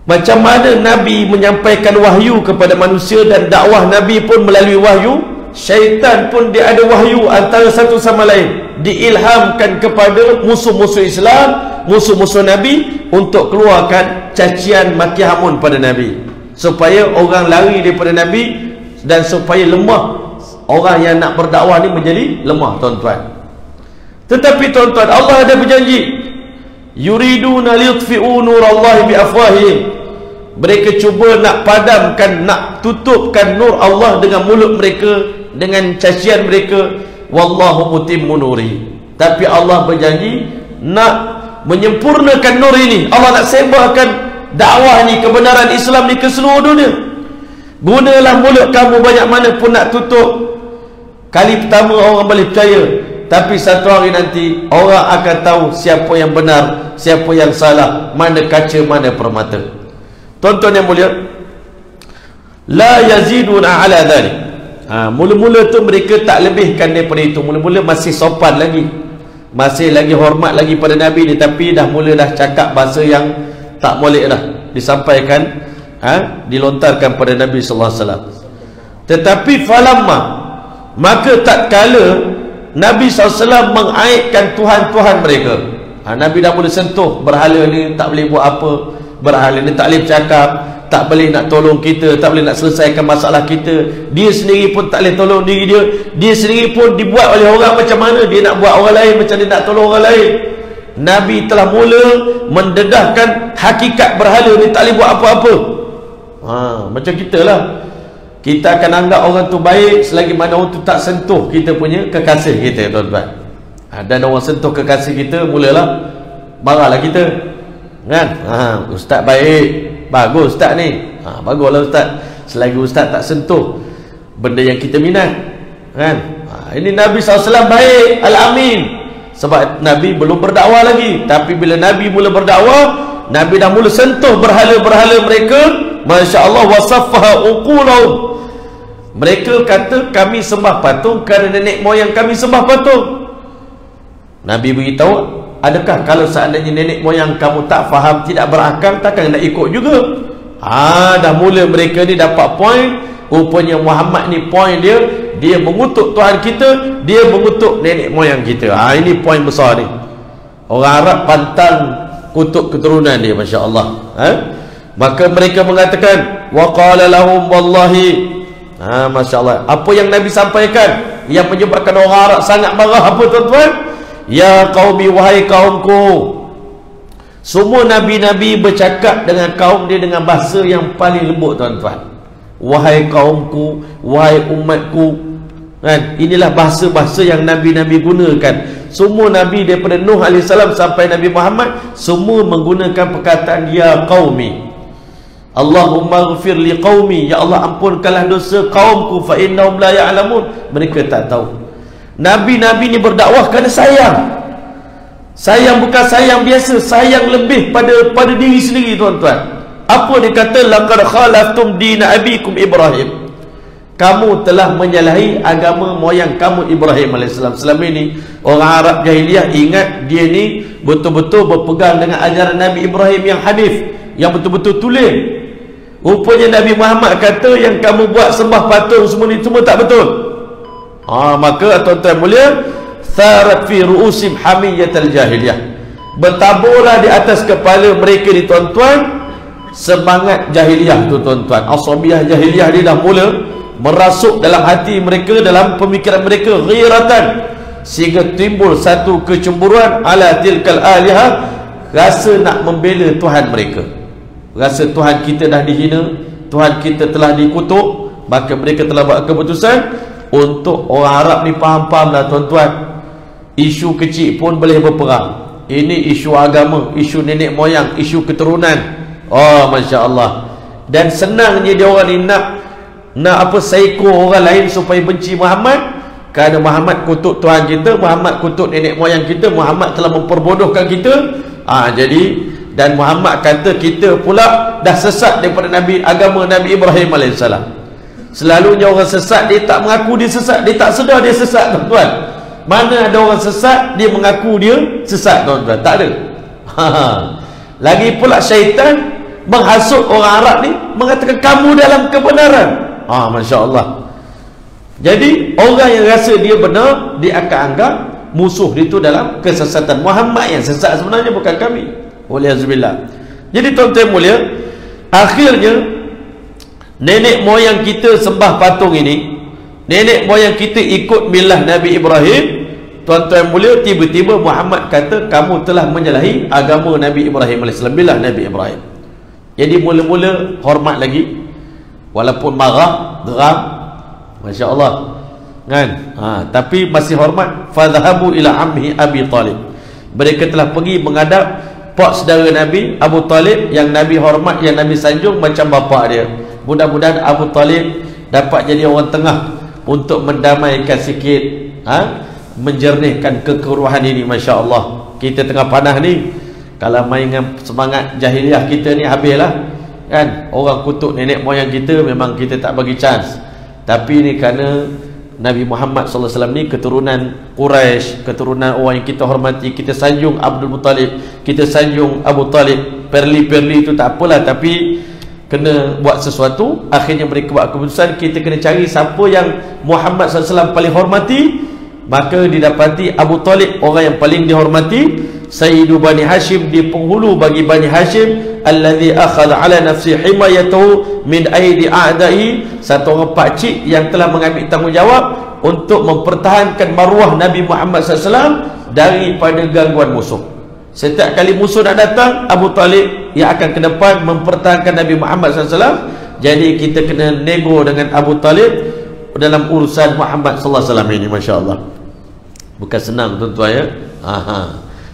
Macam mana Nabi menyampaikan wahyu kepada manusia, dan dakwah Nabi pun melalui wahyu, syaitan pun dia ada wahyu antara satu sama lain, diilhamkan kepada musuh-musuh Islam, musuh-musuh Nabi, untuk keluarkan cacian maki hamun pada Nabi, supaya orang lari daripada Nabi, dan supaya lemah orang yang nak berdakwah ni menjadi lemah tuan-tuan. Tetapi tuan-tuan, Allah ada berjanji, yuriduna liyutfi'u nurallahi biafwahihim. Mereka cuba nak padamkan, nak tutupkan nur Allah dengan mulut mereka, dengan cacian mereka. Wallahu mutimmu nuri. Tapi Allah berjanji nak menyempurnakan nur ini. Allah nak sebarkan dakwah ni, kebenaran Islam ni ke seluruh dunia. Gunalah mulut kamu banyak mana pun nak tutup. Kali pertama orang boleh percaya, tapi satu hari nanti orang akan tahu siapa yang benar, siapa yang salah, mana kaca, mana permata. Tuan-tuan yang mulia, la yaziduna ala dhalik. Mula-mula tu mereka tak lebihkan daripada itu. Mula-mula masih sopan lagi, masih lagi hormat lagi pada Nabi ni, tapi dah mula dah cakap bahasa yang tak molek dah disampaikan, dilontarkan pada Nabi sallallahu alaihi wasallam. Tetapi falamma, maka tatkala Nabi SAW mengaibkan Tuhan-Tuhan mereka, Nabi dah mula sentuh, berhala ni tak boleh buat apa, berhala ni tak boleh bercakap, tak boleh nak tolong kita, tak boleh nak selesaikan masalah kita, dia sendiri pun tak boleh tolong diri dia, dia sendiri pun dibuat oleh orang macam mana dia nak buat orang lain, macam dia nak tolong orang lain. Nabi telah mula mendedahkan hakikat berhala ni tak boleh buat apa-apa. Macam kita lah, kita akan anggap orang tu baik selagi mana orang tu tak sentuh kita punya kekasih kita, tuan-tuan. Dan orang sentuh kekasih kita, mulalah marahlah kita, kan? Ustaz baik, bagus ustaz ni, baguslah ustaz. Selagi ustaz tak sentuh benda yang kita minat, kan? Ini Nabi SAW baik, Al-Amin. Sebab Nabi belum berdakwah lagi, tapi bila Nabi mula berdakwah, Nabi dah mula sentuh berhala-berhala mereka. Masya Allah, wasaffaha uqulahum. Mereka kata kami sembah patung kerana nenek moyang kami sembah patung. Nabi beritahu, adakah kalau seandainya nenek moyang kamu tak faham, tidak berakal, takkan nak ikut juga? Dah mula mereka ni dapat point. Rupanya Muhammad ni point dia, dia mengutuk Tuhan kita, dia mengutuk nenek moyang kita. Ini point besar ni. Orang Arab pantang kutuk keturunan dia, Masya Allah. Maka mereka mengatakan, wa qala lahum wallahi. Masya Allah. Apa yang Nabi sampaikan yang menyebabkan orang Arab sangat marah, apa tuan-tuan? Ya qaumi, wahai kaumku. Semua Nabi-Nabi bercakap dengan kaum dia dengan bahasa yang paling lembut, tuan-tuan. Wahai kaumku, wahai umatku, kan? Inilah bahasa-bahasa yang Nabi-Nabi gunakan. Semua Nabi daripada Nuh AS sampai Nabi Muhammad, semua menggunakan perkataan ya qaumi. Allahumma ghafir li qaumi, ya Allah ampunkanlah dosa kaumku, fa innahum la ya'lamun, mereka tak tahu. Nabi-Nabi ni berdakwah kerana sayang. Sayang bukan sayang biasa, sayang lebih pada diri sendiri, tuan-tuan. Apa dia kata? Laqad khalaftum dina abikum Ibrahim. Kamu telah menyalahi agama moyang kamu Ibrahim AS. Selama ini orang Arab jahiliah ingat dia ni betul-betul berpegang dengan ajaran Nabi Ibrahim yang hanif, yang betul-betul tulen. Rupanya Nabi Muhammad kata yang kamu buat sembah patung semua ni semua tak betul. Maka tuan-tuan mulia, tharat fi ru'usim hamiyatal jahiliyah, bertaburlah di atas kepala mereka ni tuan-tuan semangat jahiliyah tu tuan-tuan. Asabiyah jahiliyah dia dah mula merasuk dalam hati mereka, dalam pemikiran mereka, ghiratan, sehingga timbul satu kecemburuan ala tilkal alihah, rasa nak membela Tuhan mereka, rasa Tuhan kita dah dihina, Tuhan kita telah dikutuk. Maka mereka telah buat keputusan untuk orang Arab ni faham-faham lah tuan-tuan, isu kecil pun boleh berperang. Ini isu agama, isu nenek moyang, isu keturunan. Masya Allah. Dan senangnya dia orang ni nak psycho orang lain supaya benci Muhammad. Kerana Muhammad kutuk Tuhan kita, Muhammad kutuk nenek moyang kita, Muhammad telah memperbodohkan kita. Jadi, dan Muhammad kata kita pula dah sesat daripada agama Nabi Ibrahim AS. Selalunya orang sesat, dia tak mengaku dia sesat, dia tak sedar dia sesat tuan-tuan. Mana ada orang sesat dia mengaku dia sesat tuan-tuan? Tak ada. Lagi pula syaitan menghasut orang Arab ni, mengatakan kamu dalam kebenaran. Masya Allah. Jadi orang yang rasa dia benar, dia akan anggap musuh dia tu dalam kesesatan. Muhammad yang sesat sebenarnya, bukan kami. Waliyahzubillah. Jadi tuan-tuan mulia, akhirnya nenek moyang kita sembah patung ini, nenek moyang kita ikut milah Nabi Ibrahim. Tuan-tuan mulia, tiba-tiba Muhammad kata kamu telah menyalahi agama Nabi Ibrahim AS, milah Nabi Ibrahim. Jadi mula-mula hormat lagi, walaupun marah, geram, Masya Allah kan? Tapi masih hormat. Fadhahabu ila amhi Abi Talib, mereka telah pergi menghadap pak saudara Nabi Abu Talib, yang Nabi hormat, yang Nabi sanjung macam bapa dia. Mudah-mudahan Abu Talib dapat jadi orang tengah untuk mendamaikan sikit, menjernihkan kekeruhan ini. Masya Allah, kita tengah panah ni, kalau main dengan semangat jahiliah kita ni, habislah kan. Orang kutuk nenek moyang kita, memang kita tak bagi chance. Tapi ni kerana Nabi Muhammad SAW ni keturunan Quraisy, keturunan orang yang kita hormati, kita sanjung Abdul Muttalib, kita sanjung Abu Talib. Perli-perli itu tak apalah, tapi kena buat sesuatu. Akhirnya mereka buat keputusan, kita kena cari siapa yang Muhammad SAW paling hormati. Maka didapati Abu Talib orang yang paling dihormati, Sayyidu Bani Hashim, di penghulu bagi Bani Hashim, alladhi akhadha ala nafsi himayatuhu min aidi a'da'i, satu orang pakcik yang telah mengambil tanggungjawab untuk mempertahankan maruah Nabi Muhammad SAW daripada gangguan musuh. Setiap kali musuh nak datang, Abu Talib yang akan ke depan mempertahankan Nabi Muhammad SAW. Jadi kita kena nego dengan Abu Talib dalam urusan Muhammad SAW ini. Masya Allah, bukan senang tuan-tuan ya.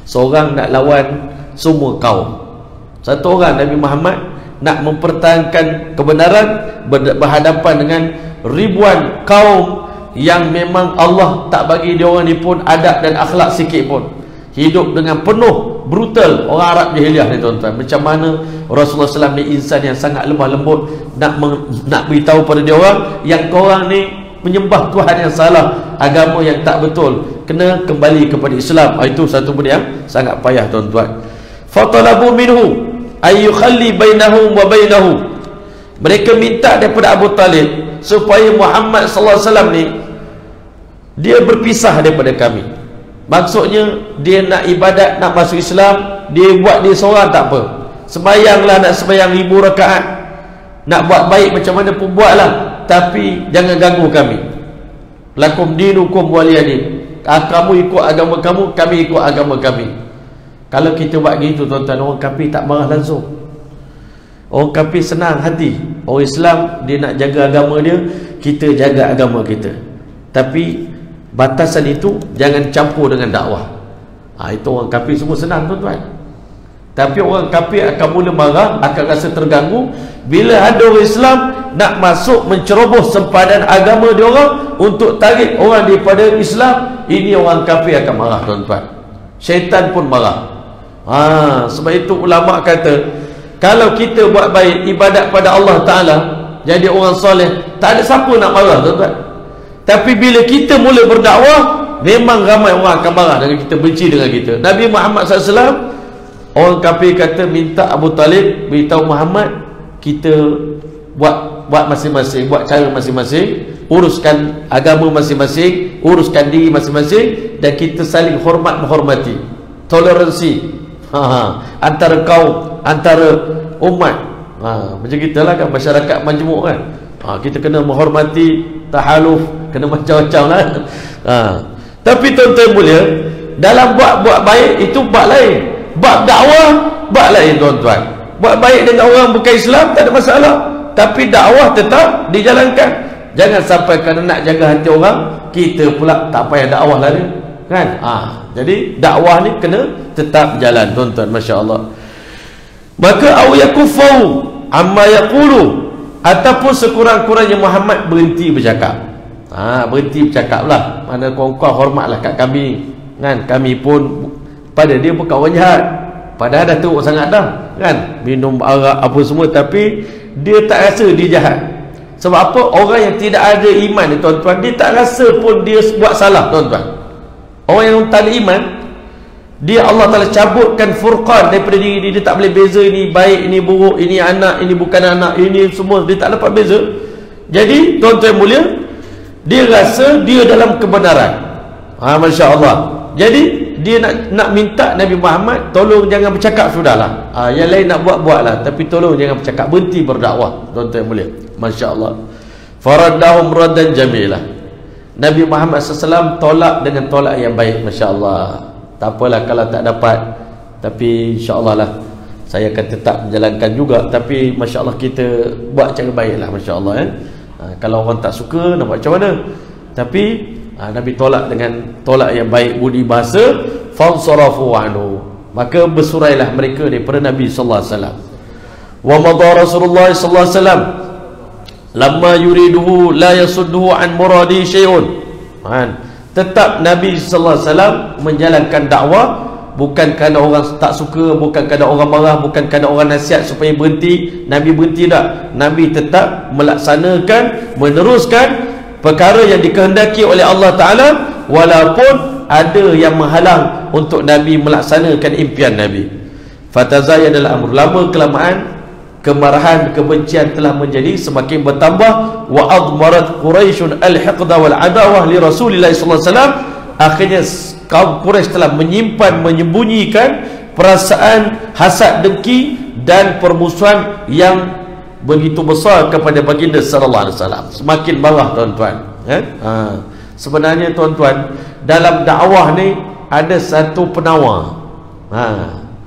Seorang nak lawan semua kaum. Satu orang, Nabi Muhammad, nak mempertahankan kebenaran, berhadapan dengan ribuan kaum yang memang Allah tak bagi dia orang ni pun adab dan akhlak sikit pun. Hidup dengan penuh brutal. Orang Arab jahiliah ni tuan-tuan, macam mana Rasulullah SAW ni insan yang sangat lemah lembut, nak beritahu pada dia orang yang korang ni menyembah Tuhan yang salah, agama yang tak betul, kena kembali kepada Islam. Itu satu benda yang sangat payah tuan-tuan. Fatalabu minhu ayyukhalli bainahum wa bainahu, mereka minta daripada Abu Talib supaya Muhammad SAW ni dia berpisah daripada kami. Maksudnya dia nak ibadat, nak masuk Islam, dia buat dia seorang tak apa. Sembayanglah, nak sembayang 1000 rakaat, nak buat baik macam mana pun buatlah, tapi jangan ganggu kami. Lakum dinukum waliyadin, kamu ikut agama kamu, kami ikut agama kami. Kalau kita buat gitu tuan-tuan, orang kafir tak marah langsung. Orang kafir senang hati. Orang Islam dia nak jaga agama dia, kita jaga agama kita. Tapi batasan itu jangan campur dengan dakwah. Itu orang kafir semua senang tuan-tuan. Tapi orang kafir akan mula marah, akan rasa terganggu bila ada orang Islam nak masuk menceroboh sempadan agama dia orang untuk tarik orang daripada Islam. Ini orang kafir akan marah tuan-tuan. Syaitan pun marah. Sebab itu ulama kata, kalau kita buat baik, ibadat pada Allah Ta'ala, jadi orang soleh, tak ada siapa nak marah tuan-tuan. Tapi bila kita mula berdakwah, memang ramai orang akan marah dengan kita, benci dengan kita. Nabi Muhammad SAW, orang kafir kata minta Abu Talib beritahu Muhammad, kita buat masing-masing, buat cara masing-masing, uruskan agama masing-masing, uruskan diri masing-masing, dan kita saling hormat menghormati, toleransi antara kaum, antara umat. Macam kita lah kan, masyarakat majmuk kan, kita kena menghormati, tahaluf, kena macam-macam lah. Tapi tuan-tuan mulia, dalam buat baik itu bab lain, bab dakwah bab lain tuan-tuan. Buat baik dengan orang bukan Islam tak ada masalah, tapi dakwah tetap dijalankan. Jangan sampai kerana nak jaga hati orang, kita pula tak payah dakwah lah dia, kan? Jadi dakwah ni kena tetap jalan tuan-tuan, masya-Allah. Maka au yakufu amma yaqulu, ataupun sekurang-kurangnya Muhammad berhenti bercakap. Berhenti bercakap lah, mana kau hormatlah kat kami, kan? Kami pun pada dia bukan orang jahat, padahal dah teruk sangat dah, kan? Minum arak apa semua, tapi dia tak rasa dia jahat. Sebab apa? Orang yang tidak ada iman ni tuan-tuan, dia tak rasa pun dia buat salah tuan-tuan. Orang yang tak ada iman, dia Allah Ta'ala cabutkan furqan daripada diri dia, dia tak boleh beza ini baik, ini buruk, ini anak, ini bukan anak, ini semua dia tak dapat beza. Jadi tuan-tuan mulia, dia rasa dia dalam kebenaran. Masya Allah. Jadi dia nak minta Nabi Muhammad tolong jangan bercakap, sudahlah. Yang lain nak buat-buatlah, tapi tolong jangan bercakap, berhenti berdakwah tuan-tuan mulia. Masya Allah. Faraddahum raddan jamilah. Nabi Muhammad SAW tolak dengan tolak yang baik. Masya Allah. Tak apalah kalau tak dapat, tapi insya-Allah lah saya akan tetap menjalankan juga. Tapi Masya Allah kita buat cara baik lah, Masya Allah. Kalau orang tak suka nak buat macam mana, tapi Nabi tolak dengan tolak yang baik, budi bahasa. Fansarafu anhu, maka bersurailah mereka daripada Nabi sallallahu alaihi wasallam. Wa madha Rasulullah sallallahu alaihi wasallam lamma yuriduhu la yasudduhu an muradi syai'un. Tetap Nabi sallallahu alaihi wasallam menjalankan dakwah, bukan kerana orang tak suka, bukan kerana orang marah, bukan kerana orang nasihat supaya berhenti. Nabi berhenti tak, Nabi tetap melaksanakan, meneruskan perkara yang dikehendaki oleh Allah Ta'ala, walaupun ada yang menghalang untuk Nabi melaksanakan impian Nabi. Fatazayyanal amr, lama kelamaan kemarahan, kebencian telah menjadi semakin bertambah. Wa admarat Quraisyun al-hiqda wal adawah li Rasulillah sallallahu alaihi wasallam. Akhirnya kaum Quraisy telah menyimpan, menyembunyikan perasaan hasad, dengki dan permusuhan yang begitu besar kepada baginda sallallahu alaihi wasallam. Semakin marah tuan-tuan. Sebenarnya tuan-tuan, dalam dakwah ni ada satu penawar.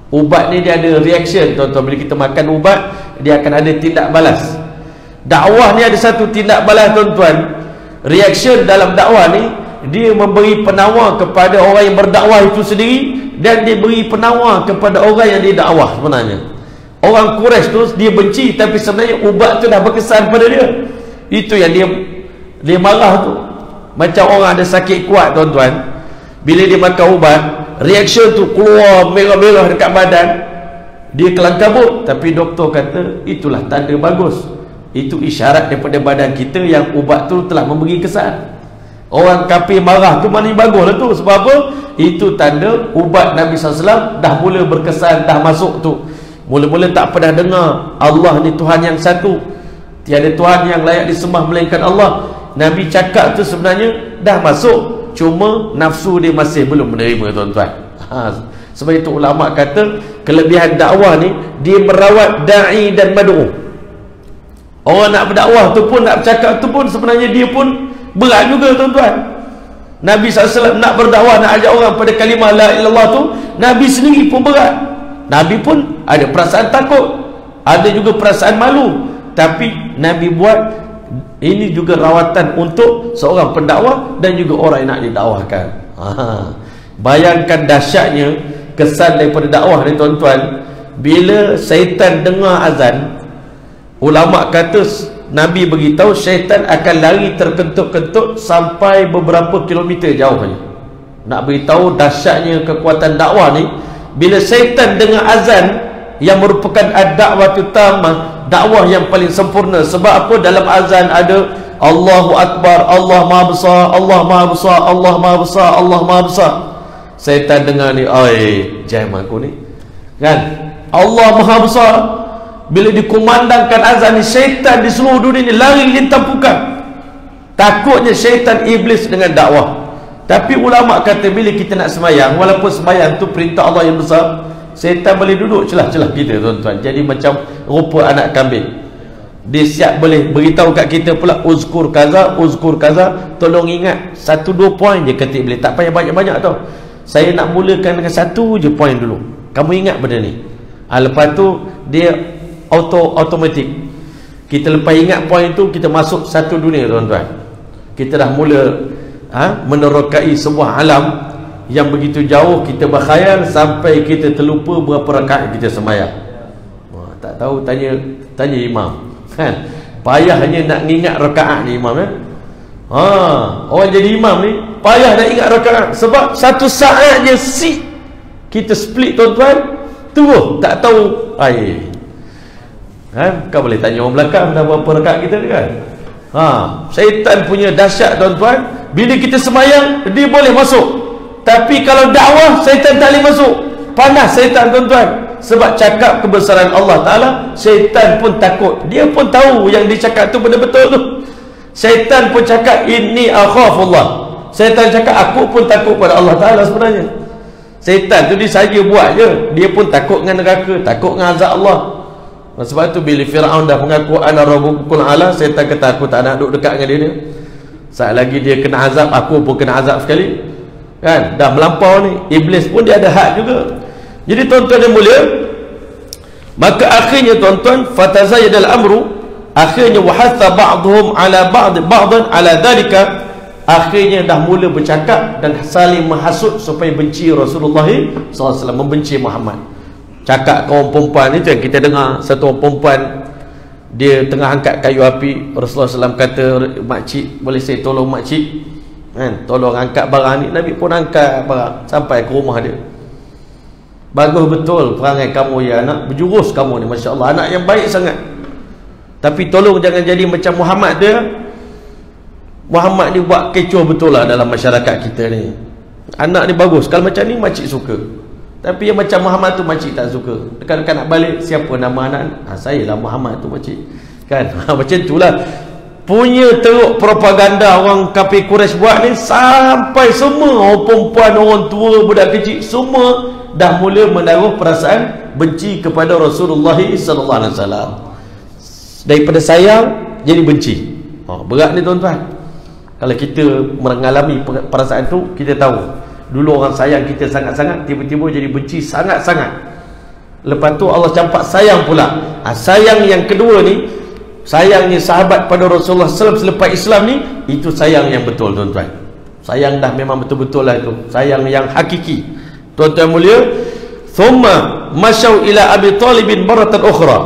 Ubat ni dia ada reaction tuan-tuan. Bila kita makan ubat, dia akan ada tindak balas. Dakwah ni ada satu tindak balas tuan-tuan. Reaction dalam dakwah ni, dia memberi penawar kepada orang yang berdakwah itu sendiri, dan dia beri penawar kepada orang yang didakwah. Sebenarnya orang Quraisy tu dia benci, tapi sebenarnya ubat tu dah berkesan pada dia. Itu yang dia marah tu. Macam orang ada sakit kuat tuan-tuan, bila dia makan ubat, reaction tu keluar merah-merah dekat badan, dia kelang kabut. Tapi doktor kata itulah tanda bagus, itu isyarat daripada badan kita yang ubat tu telah memberi kesan. Orang kafir marah tu mana bagus lah tu. Sebab apa? Itu tanda ubat Nabi SAW dah mula berkesan, dah masuk tu. Mula-mula tak pernah dengar Allah ni Tuhan yang satu, tiada Tuhan yang layak disembah melainkan Allah. Nabi cakap tu sebenarnya dah masuk, cuma nafsu dia masih belum menerima tuan-tuan. Sebab itu ulama kata kelebihan dakwah ni, dia merawat da'i dan mad'u. Orang nak berdakwah tu pun, nak bercakap tu pun, sebenarnya dia pun berat juga tuan-tuan. Nabi SAW nak berdakwah, nak ajak orang pada kalimah la ilallah tu, Nabi sendiri pun berat. Nabi pun ada perasaan takut, ada juga perasaan malu, tapi Nabi buat. Ini juga rawatan untuk seorang pendakwah dan juga orang yang nak didakwahkan. Bayangkan dahsyatnya kesan daripada dakwah ni tuan-tuan. Bila syaitan dengar azan, ulama kata Nabi beritahu syaitan akan lari terkentut-kentut sampai beberapa kilometer jauhnya. Nak beritahu dahsyatnya kekuatan dakwah ni. Bila syaitan dengar azan yang merupakan ad-da'watu tammah, dakwah yang paling sempurna. Sebab apa? Dalam azan ada Allahu Akbar, Allah Maha Besar, Allah Maha Besar, Allah Maha Besar, Allah Maha Besar. Syaitan dengar ni, oi, jam aku ni, kan? Allah Maha Besar. Bila dikumandangkan azan ni, syaitan di seluruh dunia ni lari lintang pukang. Takutnya syaitan iblis dengan dakwah. Tapi ulama kata bila kita nak semayang, walaupun semayang tu perintah Allah yang besar, syaitan boleh duduk celah-celah kita tuan-tuan. Jadi macam rupa anak kambing. Dia siap boleh beritahu kat kita pula, uzkur kaza, tolong ingat 1-2 poin je ketik boleh. Tak payah banyak-banyak tau. Saya nak mulakan dengan 1 je poin dulu. Kamu ingat benda ni. Lepas tu dia automatik. Kita lepas ingat poin tu, kita masuk satu dunia tuan-tuan. Kita dah mula menerokai sebuah alam yang begitu jauh, kita berkhayal sampai kita terlupa berapa rakaat kita sembahyang. Tak tahu, tanya imam kan. Payahnya nak ingat rakaat ni imam kan. Orang jadi imam ni payah nak ingat rakaat, sebab 1 saat je kita split tuan-tuan, terus tak tahu kau boleh tanya orang belakang dah berapa rakaat kita kan. Syaitan punya dahsyat tuan-tuan. Bila kita sembahyang dia boleh masuk, tapi kalau dakwah syaitan tak boleh masuk. Panas syaitan tuan-tuan. Sebab cakap kebesaran Allah Ta'ala, syaitan pun takut. Dia pun tahu yang dia cakap tu benda betul tu. Syaitan pun cakap inni akhafullah. Syaitan cakap aku pun takut pada Allah Ta'ala sebenarnya. Syaitan tu dia saja buat je. Dia pun takut dengan neraka, takut dengan azab Allah. Sebab tu bila Fir'aun dah mengaku ana rabbukumul a'la, syaitan kata aku tak nak duduk dekat dengan dia. Saat lagi dia kena azab, aku pun kena azab sekali. Kan? Dah melampau ni. Iblis pun dia ada hak juga. Jadi tuan-tuan yang mulia, maka akhirnya tuan-tuan, fatazayyadal amru, akhirnya wahatha ba'dhum ala ba'dan ala dhalika, akhirnya dah mula bercakap dan saling menghasut supaya benci Rasulullah SAW, membenci Muhammad. Cakap kaum perempuan itu yang kita dengar, satu orang perempuan dia tengah angkat kayu api, Rasulullah SAW kata, makcik boleh saya tolong makcik kan, tolong angkat barang ni. Nabi pun angkat barang sampai ke rumah dia. Bagus betul perangai kamu ya anak, berjurus kamu ni, Masya Allah, anak yang baik sangat. Tapi tolong jangan jadi macam Muhammad dia. Muhammad ni buat kecoh betul lah dalam masyarakat kita ni. Anak ni bagus, kalau macam ni makcik suka. Tapi yang macam Muhammad tu makcik tak suka. Dekat-dekat nak balik, siapa nama anak? Saya lah Muhammad tu makcik. Kan? Macam tu lah. Punya teruk propaganda orang kafir Quraisy buat ni, sampai semua orang perempuan, orang tua, budak kecil, semua dah mula menaruh perasaan benci kepada Rasulullah sallallahu alaihi wasallam. Daripada sayang jadi benci. Berat ni tuan-tuan. Kalau kita mengalami perasaan tu, kita tahu. Dulu orang sayang kita sangat-sangat, tiba-tiba jadi benci sangat-sangat. Lepas tu Allah campak sayang pula. Sayang yang kedua ni, sayangnya sahabat pada Rasulullah SAW selepas Islam ni, itu sayang yang betul tuan-tuan. Sayang dah memang betul-betul lah itu. Sayang yang hakiki. Tuan-tuan mulia, thumma masyaw ila Abi Talib maratan ukhra.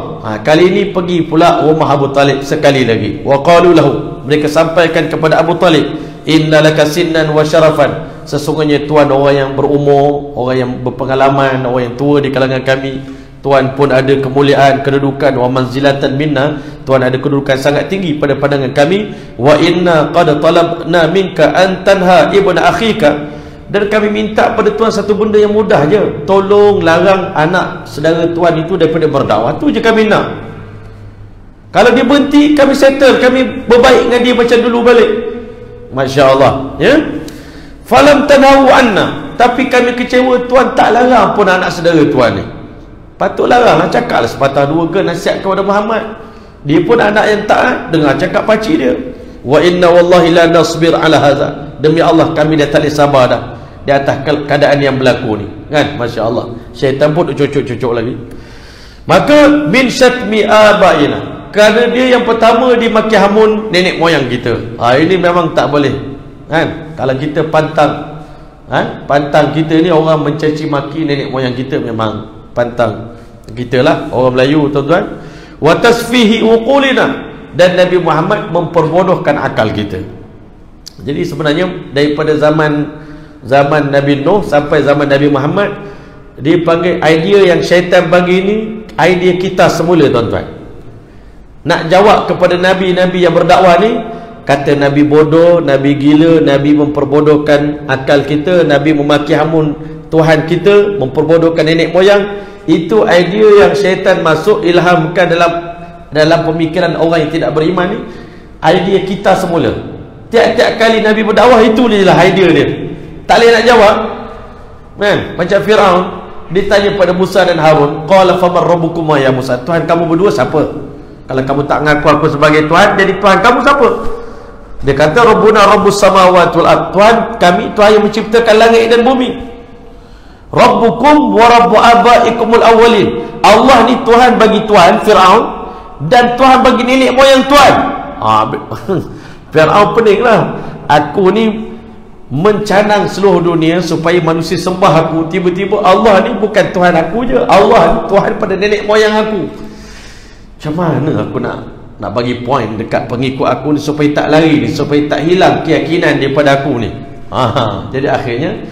Kali ini pergi pula rumah Abu Talib sekali lagi. Wa qalu lahu, mereka sampaikan kepada Abu Talib, inna laka sinnan wa syarafan, sesungguhnya tuan orang yang berumur, orang yang berpengalaman, orang yang tua di kalangan kami. Tuan pun ada kemuliaan, kedudukan, wa manzilatan minna, tuan ada kedudukan sangat tinggi pada pandangan kami. Wa inna qad talabna minka an tanha ibn akhika, dan kami minta pada tuan satu benda yang mudah je, tolong larang anak saudara tuan itu daripada berdakwah. Tu je kami nak. Kalau dia berhenti, kami settle, kami berbaik dengan dia macam dulu balik. Masya Allah, ya. Falam tanhahu anna, tapi kami kecewa tuan tak larang pun anak saudara tuan ni. Patut larang lah, cakap lah sepatah dua ke nasihat kepada Muhammad. Dia pun anak yang taat, dengar cakap pakcik dia. Wa inna wallahi la nasbir ala hadha, demi Allah kami dah tak boleh sabar dah di atas keadaan yang berlaku ni kan. Masya Allah, syaitan pun cucuk-cucuk lagi. Maka min syatmi abaina, kerana dia yang pertama dimaki hamun nenek moyang kita. Ini memang tak boleh kan. Kalau kita pantang pantang kita ni, orang mencaci maki nenek moyang kita, memang pantang kita lah orang Melayu tuan-tuan. Wa tasfihi uqulina, dan Nabi Muhammad memperbodohkan akal kita. Jadi sebenarnya daripada zaman Nabi Nuh sampai zaman Nabi Muhammad, dipanggil idea yang syaitan bagi ni idea kita semula tuan-tuan. Nak jawab kepada Nabi-Nabi yang berdakwah ni, kata Nabi bodoh, Nabi gila, Nabi memperbodohkan akal kita, Nabi memaki hamun Tuhan kita, memperbodohkan nenek moyang. Itu idea yang syaitan masuk ilhamkan dalam pemikiran orang yang tidak beriman ni. Idea kita semula. Tiap-tiap kali Nabi berdakwah, itu je lah idea dia. Tak boleh nak jawab kan? Macam Firaun ditanya pada Musa dan Harun, qala faman rabbukuma ya Musa, Tuhan kamu berdua siapa? Kalau kamu tak ngaku aku sebagai Tuhan, jadi Tuhan kamu siapa? Dia kata rabbuna rabbus samawati wal ard, Tuhan kami Tuhan yang menciptakan langit dan bumi. Rabbukum wa rabbu abaikumul awwalin, Allah ni Tuhan bagi Tuhan Firaun dan Tuhan bagi nenek moyang Tuhan. Firaun peninglah, aku ni mencanang seluruh dunia supaya manusia sembah aku, tiba-tiba Allah ni bukan Tuhan aku je, Allah ni Tuhan pada nenek moyang aku. Macam mana aku nak bagi poin dekat pengikut aku ni supaya tak lari ni, supaya tak hilang keyakinan daripada aku ni. Jadi akhirnya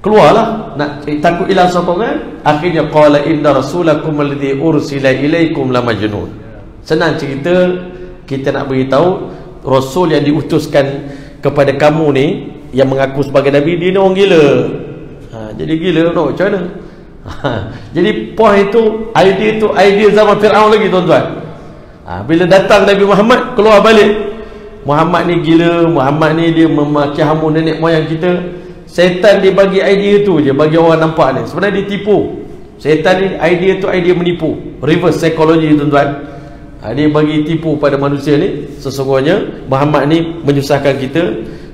keluarlah, nak takut hilang sokongan. Akhirnya qala inna rasulakum alladhi ursila ilaikum la majnun. Senang cerita, kita nak beritahu rasul yang diutuskan kepada kamu ni yang mengaku sebagai nabi, dia ni orang gila. Jadi gila no, macam mana? Jadi poin tu, idea zaman Firaun lagi tuan-tuan. Bila datang Nabi Muhammad, keluar balik, Muhammad ni gila, Muhammad ni dia memaki hamun nenek moyang kita. Setan dia bagi idea tu je bagi orang nampak ni, sebenarnya dia tipu. Setan ni idea tu idea menipu, reverse psychology tuan-tuan. Dia bagi tipu pada manusia ni, sesungguhnya Muhammad ni menyusahkan kita.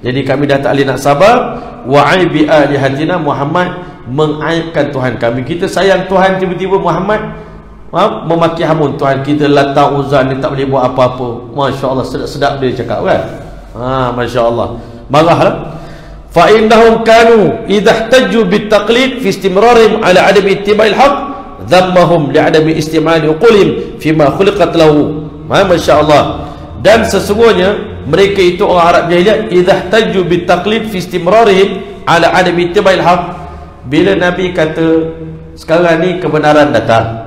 Jadi kami dah tak boleh nak sabar. Wa'aibi alihatina, Muhammad mengaibkan Tuhan kami. Kita sayang Tuhan, tiba-tiba Muhammad memaki hamun Tuhan kita. Lata Uzan ni tak boleh buat apa-apa. Masya Allah, sedap-sedap dia cakap kan. Masya Allah, marahlah. Fa innahum kanu idha ihtajju bitaqlid fi istimrarihim ala adami ittiba'il haqq dhammahum li'adami istimali uqulihim fima khuliqat lahu. Masya Allah. Dan sesungguhnya mereka itu orang Arab jahiliah, idha ihtajju bitaqlid fi istimrarihim ala adami ittiba'il haqq. Bila Nabi kata sekarang ni kebenaran datang,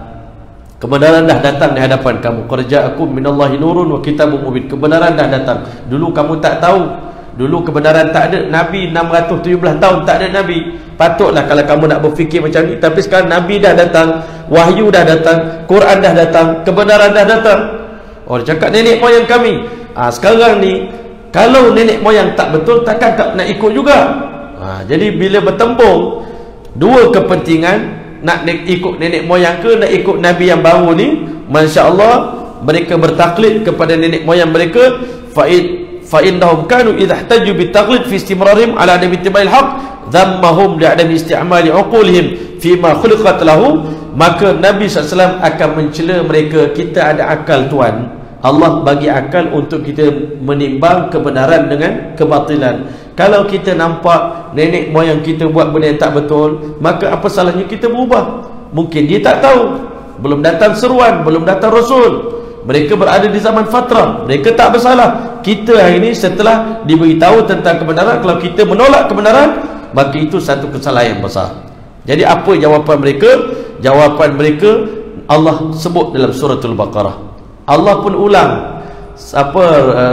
kebenaran dah datang di hadapan kamu, qad ja'akum minallahi nurun wa kitabun mubin, kebenaran dah datang. Dulu kamu tak tahu, dulu kebenaran tak ada, Nabi 617 tahun tak ada Nabi. Patutlah kalau kamu nak berfikir macam ni. Tapi sekarang Nabi dah datang, wahyu dah datang, Quran dah datang, kebenaran dah datang. Orang cakap nenek moyang kami. Sekarang ni kalau nenek moyang tak betul, takkan tak nak ikut juga. Jadi bila bertembung dua kepentingan, nak ikut nenek moyang ke nak ikut Nabi yang baru ni, Masya Allah, mereka bertaklid kepada nenek moyang mereka. Fa'innahum kanu idha ihtaju bitaqlid fi istimrarihim ala adami ittibail haqq dhammahum li'adami isti'amali uqulihim fima khuliqat lahu. Maka Nabi SAW akan mencela mereka. Kita ada akal Tuhan, Allah bagi akal untuk kita menimbang kebenaran dengan kebatilan. Kalau kita nampak nenek moyang kita buat benda yang tak betul, maka apa salahnya kita berubah? Mungkin dia tak tahu, belum datang seruan, belum datang Rasul, mereka berada di zaman fatrah, mereka tak bersalah. Kita hari ini setelah diberitahu tentang kebenaran, kalau kita menolak kebenaran, maka itu satu kesalahan yang besar. Jadi apa jawapan mereka? Jawapan mereka Allah sebut dalam suratul Baqarah. Allah pun ulang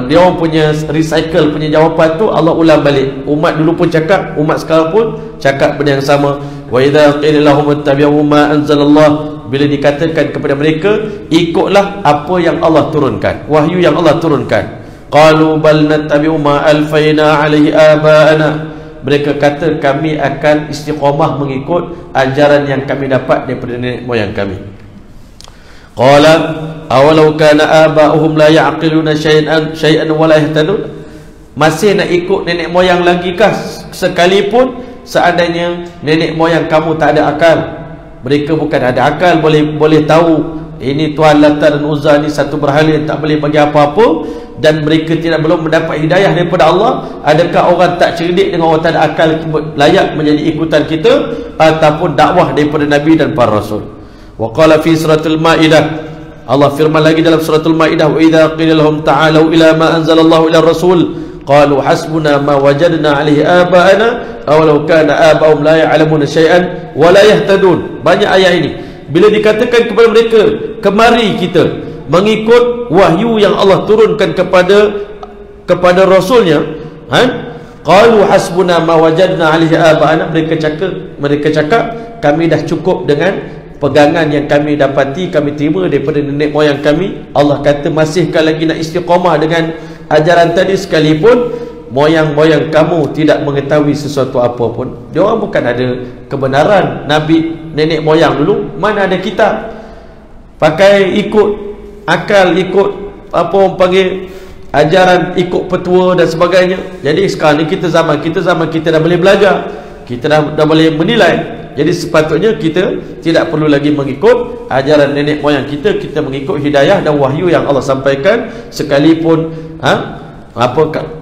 dia orang punya recycle punya jawapan tu, Allah ulang balik. Umat dulu pun cakap, umat sekarang pun cakap benda yang sama. Wa idza qila lahum ittabi'u ma anzalallah, bila dikatakan kepada mereka ikutlah apa yang Allah turunkan, wahyu yang Allah turunkan, qalu bal nattabi'u ma alfayna alaihi aba'ana, mereka kata kami akan istiqamah mengikut ajaran yang kami dapat daripada nenek moyang kami. Qala awalau kana aba'uhum la ya'qiluna syai'an wa la yahtadun, masih nak ikut nenek moyang lagi kah? Sekalipun seandainya nenek moyang kamu tak ada akal, mereka bukan ada akal, boleh tahu ini Tuhan Lata dan Uzza ni satu berhala yang tak boleh bagi apa-apa, dan mereka belum mendapat hidayah daripada Allah. Adakah orang tak cerdik dengan orang tak ada akal layak menjadi ikutan kita ataupun dakwah daripada Nabi dan para Rasul? Wa qala fi suratul Maidah, Allah firman lagi dalam suratul Maidah, wa idza qila lahum ta'alu ila ma anzalallahu ila rasul qalu hasbuna ma wajadna alaihi aba'ana awalau kana aba'um la ya'lamuna syai'an wa la yahtadun. Banyak ayat ini bila dikatakan kepada mereka, kemari kita mengikut wahyu yang Allah turunkan kepada rasulnya, qalu hasbuna ma wajadna alaihi aba'ana, mereka cakap kami dah cukup dengan pegangan yang kami dapati, kami terima daripada nenek moyang kami. Allah kata masihkah lagi nak istiqamah dengan ajaran tadi, sekalipun moyang-moyang kamu tidak mengetahui sesuatu apa pun. Dia orang bukan ada kebenaran Nabi nenek moyang dulu. Mana ada kitab. Pakai ikut akal, ikut apa orang panggil ajaran, ikut petua dan sebagainya. Jadi sekarang ni kita zaman kita dah boleh belajar, kita dah boleh menilai. Jadi sepatutnya kita tidak perlu lagi mengikut ajaran nenek moyang kita mengikut hidayah dan wahyu yang Allah sampaikan. Sekalipun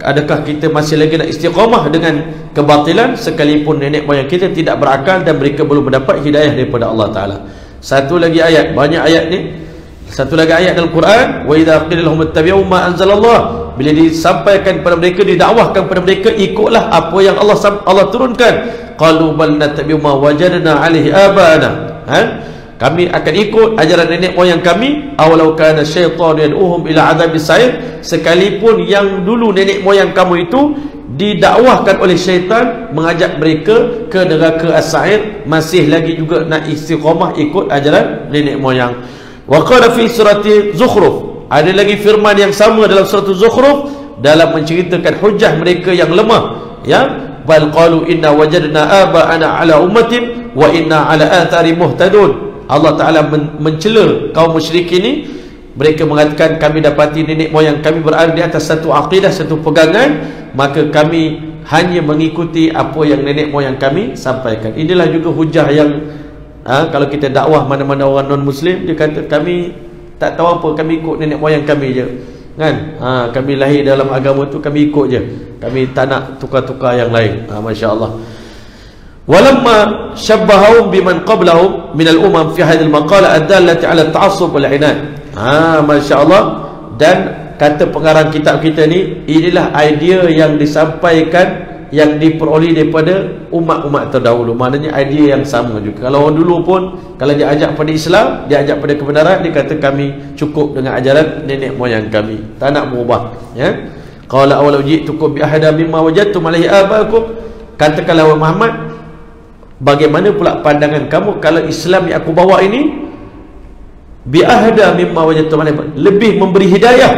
adakah kita masih lagi nak istiqamah dengan kebatilan, sekalipun nenek moyang kita tidak berakal dan mereka belum mendapat hidayah daripada Allah Ta'ala. Satu lagi ayat, banyak ayat ni. Satu lagi ayat dalam Quran, wa idza qila lahum ittabi'u ma anzalallah, bila disampaikan kepada mereka, didakwahkan kepada mereka, ikutlah apa yang Allah turunkan, qalu bal nattabi'u ma wajadna 'alaihi aba'ana, kami akan ikut ajaran nenek moyang kami. Awalau kana syaitanu yad'uhum ila 'adzabis sa'ir, sekalipun yang dulu nenek moyang kamu itu didakwahkan oleh syaitan mengajak mereka ke neraka as-sa'ir, masih lagi juga nak istiqamah ikut ajaran nenek moyang. Wa qala fi surati Zukhruf, ada lagi firman yang sama dalam surah Zukhruf dalam menceritakan hujah mereka yang lemah, ya, bal qalu inna wajadna aba'ana ala ummatin wa inna ala athari muhtadun. Allah Ta'ala mencela kaum musyrik ini. Mereka mengatakan kami dapati nenek moyang kami berada di atas satu akidah, satu pegangan, maka kami hanya mengikuti apa yang nenek moyang kami sampaikan. Inilah juga hujah yang kalau kita dakwah mana-mana orang non-Muslim, dia kata kami tak tahu apa, kami ikut nenek moyang kami je, kan? Kami lahir dalam agama tu, kami ikut je, kami tak nak tukar-tukar yang lain. Masya Allah. Walamma syabbahum biman qablahum min al-umam fi hadhihi al-maqala ad-dallati ala at-ta'assub wal 'inad. Masya Allah. Dan kata pengarang kitab kita ni, inilah idea yang disampaikan, yang diperoleh daripada umat-umat terdahulu. Maknanya idea yang sama juga. Kalau orang dulu pun, kalau dia ajak pada Islam, dia ajak pada kebenaran, dia kata kami cukup dengan ajaran nenek moyang kami, tak nak berubah, ya. Qala awalau ji'tukum bi ahada mimma wajadtum alaihi abaakum, katakanlah Muhammad, bagaimana pula pandangan kamu kalau Islam yang aku bawa ini bi ahada mimma wajadtum alaihi, lebih memberi hidayah,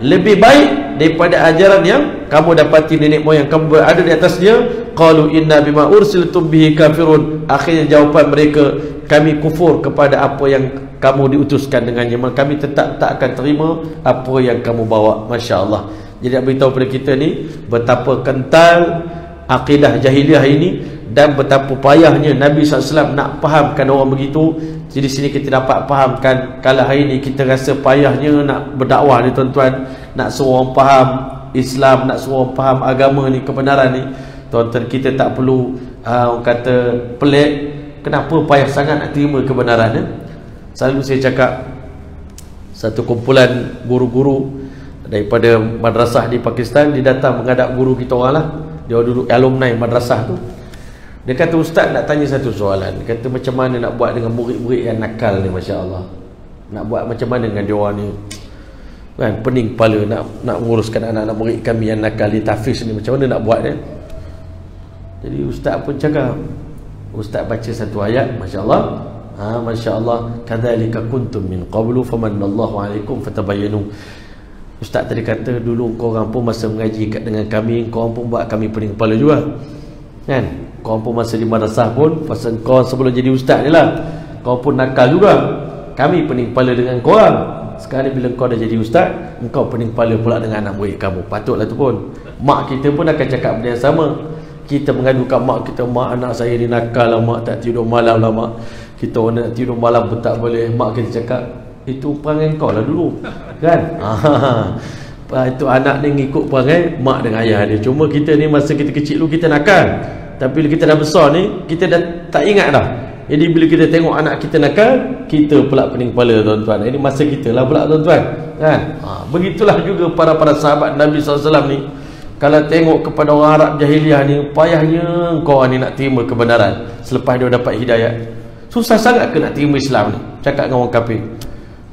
lebih baik daripada ajaran yang kamu dapati nenek moyang kamu berada di atasnya. Qalu inna bima ursiltum bihi kafirun, akhirnya jawapan mereka, kami kufur kepada apa yang kamu diutuskan dengannya, kami tetap tak akan terima apa yang kamu bawa. Masya Allah. Jadi nak beritahu kepada kita ni betapa kental akidah jahiliah ini dan betapa payahnya Nabi SAW nak fahamkan orang begitu. Jadi sini kita dapat fahamkan, kalau hari ini kita rasa payahnya nak berdakwah ni tuan-tuan, nak suruh orang faham Islam, nak suruh orang faham agama ni, kebenaran ni, tuan-tuan, kita tak perlu orang kata pelik. Kenapa payah sangat nak terima kebenaran ni? Selalu saya cakap, satu kumpulan guru-guru daripada madrasah di Pakistan, dia datang menghadap guru kita orang lah, dia duduk alumni madrasah tu. Dia kata, ustaz nak tanya satu soalan. Dia kata, macam mana nak buat dengan murid-murid yang nakal ni, Masya Allah. Nak buat macam mana dengan dia orang ni, kan, pening kepala nak menguruskan anak-anak murid kami yang nakal di tahfiz ni, macam mana nak buat dia. Jadi ustaz pun cakap, ustaz baca satu ayat, Masya Allah, Masya Allah, kadzalika kuntum min qablu famannallahu alaikum fatabayyanu. Ustaz tadi kata, dulu korang pun masa mengaji dengan kami, korang pun buat kami pening kepala juga, kan. Korang pun masa di madrasah pun, pasal korang sebelum jadi ustaz ni lah, korang pun nakal juga, kami pening kepala dengan korang. Sekarang ni bila kau dah jadi ustaz, engkau pening kepala pula dengan anak murid kamu. Patutlah tu pun. Mak kita pun akan cakap benda yang sama. Kita mengadu kat mak kita, mak anak saya ni nakal lah mak, tak tidur malam lah mak, kita orang nak tidur malam pun tak boleh. Mak kita cakap, itu perangai kau lah dulu, kan. Itu anak ni ngikut perangai mak dengan ayah dia. Cuma kita ni masa kita kecil dulu kita nakal, tapi bila kita dah besar ni, kita dah tak ingat dah. Jadi bila kita tengok anak kita nakal, kita pula pening kepala, tuan-tuan. Ini masa kita lah pula, tuan-tuan, kan. Begitulah juga para sahabat Nabi SAW ni. Kalau tengok kepada orang Arab jahiliah ni, payahnya kau ni nak terima kebenaran selepas dia dapat hidayah. Susah sangat ke nak terima Islam ni, cakap dengan orang kafir.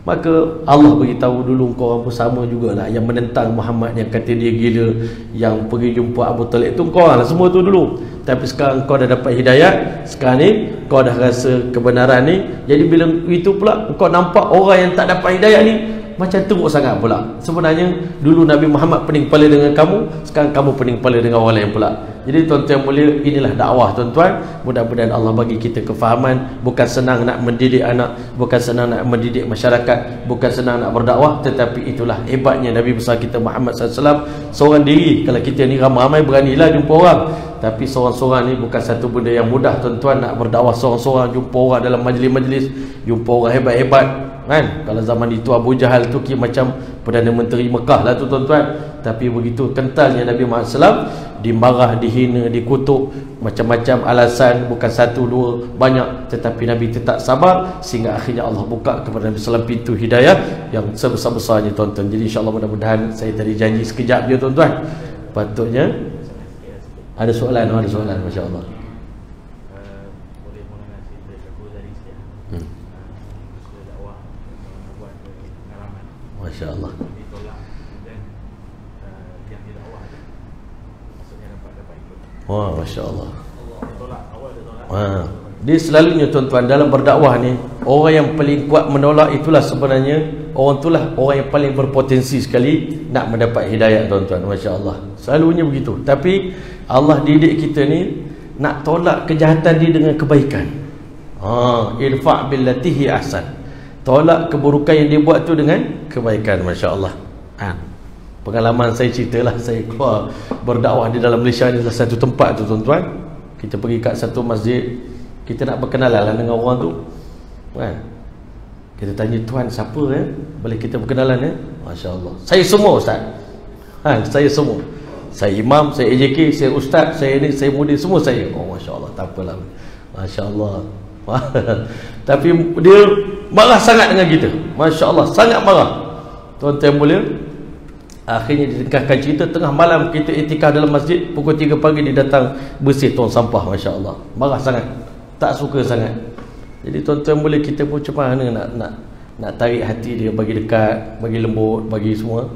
Maka Allah beritahu, dulu kau orang pun sama jugalah, yang menentang Muhammad, yang kata dia gila, yang pergi jumpa Abu Talib tu, kau lah semua tu dulu. Tapi sekarang kau dah dapat hidayah, sekarang ni kau dah rasa kebenaran ni. Jadi bila itu pula kau nampak orang yang tak dapat hidayah ni, macam teruk sangat pula. Sebenarnya dulu Nabi Muhammad pening kepala dengan kamu, sekarang kamu pening kepala dengan orang lain pula. Jadi tuan-tuan mulia, inilah dakwah tuan-tuan. Mudah-mudahan Allah bagi kita kefahaman. Bukan senang nak mendidik anak, bukan senang nak mendidik masyarakat, bukan senang nak berdakwah, tetapi itulah hebatnya Nabi besar kita Muhammad SAW. Seorang diri, kalau kita ni ramai-ramai beranilah jumpa orang, tapi seorang-seorang ni bukan satu benda yang mudah tuan-tuan. Nak berdakwah seorang-seorang, jumpa orang dalam majlis-majlis, jumpa orang hebat-hebat kan. Kalau zaman itu Abu Jahal tu kira macam Perdana Menteri Mekah lah tu tuan-tuan. Tapi begitu kentalnya Nabi Muhammad SAW, dimarah, dihina, dikutuk, macam-macam alasan, bukan satu dua, banyak, tetapi Nabi tetap sabar sehingga akhirnya Allah buka kepada Nabi SAW pintu hidayah yang sebesar-besarnya tuan-tuan. Jadi insyaAllah mudah-mudahan, saya tadi janji sekejap je tuan-tuan, patutnya ada soalan, ada soalan, Masya Allah. Masya Allah. Wah, Masya Allah. Dia selalunya tuan-tuan dalam berdakwah ni, orang yang paling kuat menolak itulah sebenarnya orang itulah orang yang paling berpotensi sekali nak mendapat hidayah tuan-tuan. Masya Allah. Selalunya begitu. Tapi Allah didik kita ni nak tolak kejahatan dia dengan kebaikan. Irfa' billatihi ahsan. Tolak keburukan yang dia buat tu dengan kebaikan. Masya Allah. Pengalaman saya ceritalah, saya keluar berdakwah di dalam Malaysia ni, salah satu tempat tu tuan-tuan. Kita pergi kat satu masjid, kita nak berkenalan dengan orang tu kan. Kita tanya, tuan siapa boleh kita berkenalan Masya Allah. Saya semua ustaz. Saya semua. Saya imam, saya AJK, saya ustaz, saya ni, saya mudir, semua saya. Masya Allah, tak apalah. Masya Allah. Tapi dia marah sangat dengan kita. Masya Allah, sangat marah. Tuan-tuan mulia, akhirnya ditengahkan cerita, tengah malam kita iktikaf dalam masjid, pukul 3 pagi dia datang bersih tong sampah. Masya Allah, marah sangat, tak suka sangat. Jadi tuan-tuan boleh, kita pun macam mana nak tarik hati dia, bagi dekat, bagi lembut, bagi semua.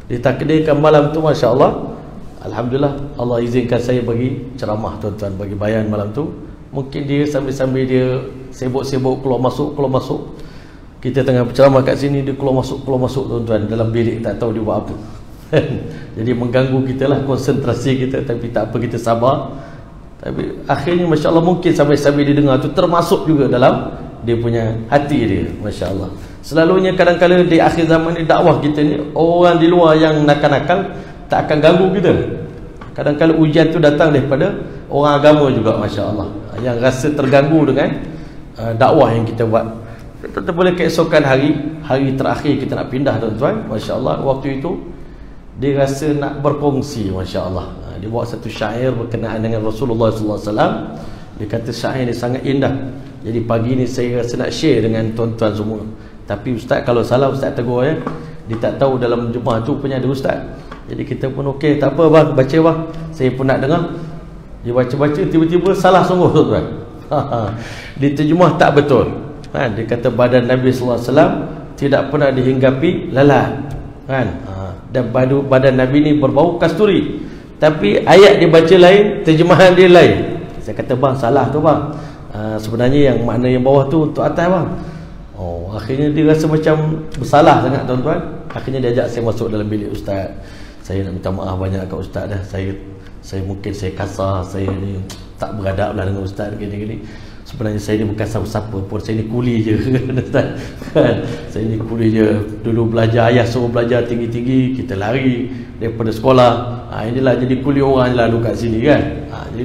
Ditakdirkan malam tu Masya Allah, Alhamdulillah, Allah izinkan saya bagi ceramah tuan-tuan, bagi bayan malam tu. Mungkin dia sambil-sambil dia sibuk-sibuk keluar masuk. Kita tengah berceramah kat sini, dia keluar masuk tuan-tuan dalam bilik, tak tahu dia buat apa. Jadi mengganggu kita lah, konsentrasi kita. Tapi tak apa, kita sabar. Tapi akhirnya Masya Allah, mungkin sambil-sambil dia dengar tu termasuk juga dalam dia punya hati dia. Masya Allah. Selalunya kadang-kadang di akhir zaman ni, dakwah kita ni, orang di luar yang nakal-nakal tak akan ganggu kita. Kadang-kadang ujian tu datang daripada orang agama juga, Masya Allah, yang rasa terganggu dengan dakwah yang kita buat. Kita boleh keesokan hari terakhir kita nak pindah tuan-tuan. Masya Allah, waktu itu dia rasa nak berkongsi. Masya Allah, dia buat satu syair berkenaan dengan Rasulullah SAW. Dia kata syair ni sangat indah. Jadi pagi ni saya rasa nak share dengan tuan-tuan semua. Tapi ustaz kalau salah ustaz tegur dia tak tahu dalam jemaah tu punya ada ustaz. Jadi kita pun okey, tak apa bang, baca bang. Saya pun nak dengar. Dia baca-baca, tiba-tiba salah sungguh tuan-tuan. Diterjemah tak betul. Dia kata badan Nabi SAW tidak pernah dihinggapi lalat kan. Dan badan Nabi ni berbau kasturi. Tapi ayat dia baca lain, terjemahan dia lain. Saya kata bang, salah tu bang. Sebenarnya yang makna yang bawah tu untuk atas bang. Akhirnya dia rasa macam bersalah sangat tuan-tuan. Akhirnya dia ajak saya masuk dalam bilik ustaz. Saya nak minta maaf banyak kat ustaz dah. Saya mungkin saya kasar, saya ni tak beradab lah dengan ustaz gini-gini. Sebenarnya saya ni bukan siapa-siapa pun, saya ni kuli je. Saya ni kuli je. Dulu belajar, ayah suruh belajar tinggi-tinggi, kita lari daripada sekolah. Inilah jadi kuli orang lalu kat sini kan. Jadi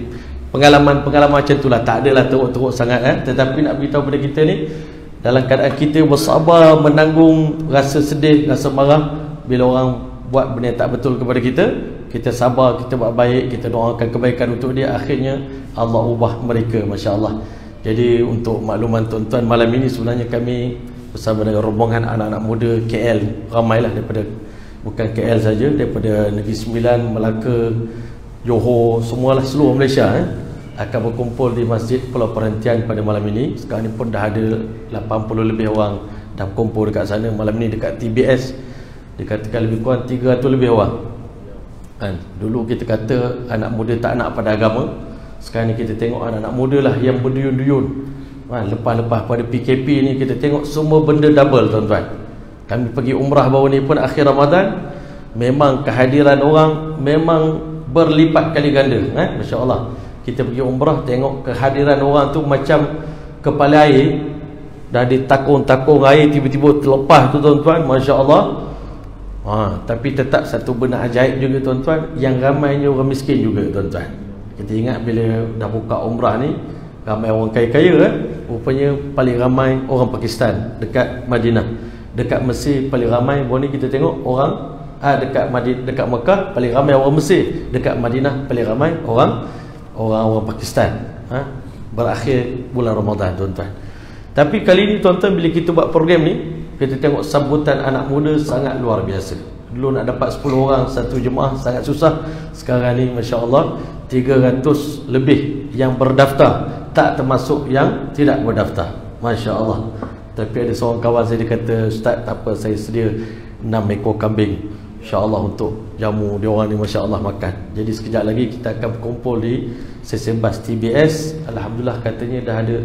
pengalaman-pengalaman macam tu lah, tak adalah teruk-teruk sangat tetapi nak beritahu pada kita ni, dalam keadaan kita bersabar menanggung rasa sedih, rasa marah bila orang buat benda yang tak betul kepada kita, kita sabar, kita buat baik, kita doakan kebaikan untuk dia, akhirnya Allah ubah mereka. Masya Allah. Jadi untuk makluman tuan-tuan, malam ini sebenarnya kami bersama dengan rombongan anak-anak muda KL, ramailah daripada, bukan KL saja, daripada Negeri Sembilan, Melaka, Johor, semualah seluruh Malaysia akan berkumpul di Masjid Pulau Perhentian pada malam ini. Sekarang ni pun dah ada 80 lebih orang dah berkumpul dekat sana. Malam ni dekat TBS dikatakan lebih kurang 300 lebih orang kan. Dulu kita kata anak muda tak nak pada agama, sekarang ni kita tengok anak-anak muda lah yang berduyun-duyun. Lepas-lepas pada PKP ni kita tengok semua benda double tuan-tuan. Kami pergi umrah baru ni pun akhir Ramadan, memang kehadiran orang memang berlipat kali ganda. Masya Allah, kita pergi umrah tengok kehadiran orang tu macam kepala air, dah ditakung-takung air tiba-tiba terlepas tu tuan-tuan. Masya Allah. Tapi tetap satu benda ajaib juga tuan-tuan, yang ramainya orang miskin juga tuan-tuan. Kita ingat bila dah buka umrah ni ramai orang kaya-kaya, rupanya paling ramai orang Pakistan dekat Madinah. Dekat Mesir paling ramai, baru ni kita tengok orang dekat Mekah paling ramai orang Mesir, dekat Madinah paling ramai orang Pakistan. Berakhir bulan Ramadan tuan-tuan. Tapi kali ni tuan-tuan, bila kita buat program ni, kita tengok sambutan anak muda sangat luar biasa. Dulu nak dapat 10 orang satu jemaah sangat susah. Sekarang ni Masya Allah 300 lebih yang berdaftar, tak termasuk yang tidak berdaftar. Masya Allah. Tapi ada seorang kawan saya, dia kata, Ustaz, tak apa, saya sedia 6 ekor kambing, InsyaAllah untuk jamu dia orang ni, Masya Allah, makan. Jadi sekejap lagi kita akan berkumpul di Sesembas TBS. Alhamdulillah katanya dah ada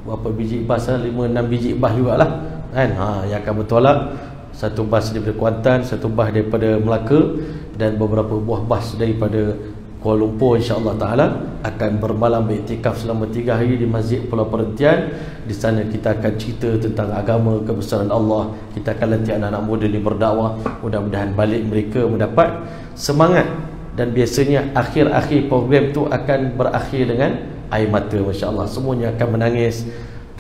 berapa biji bas, 5-6 biji bas jugalah kan. Yang akan bertolak, satu bas daripada Kuantan, satu bas daripada Melaka, dan beberapa buah bas daripada Kuala Lumpur. InsyaAllah ta'ala akan bermalam beriktikaf selama 3 hari di Masjid Pulau Perhentian. Di sana kita akan cerita tentang agama, kebesaran Allah. Kita akan latih anak-anak muda ni berdakwah. Mudah-mudahan balik mereka mendapat semangat. Dan biasanya akhir-akhir program tu akan berakhir dengan air mata. Masya Allah, semuanya akan menangis.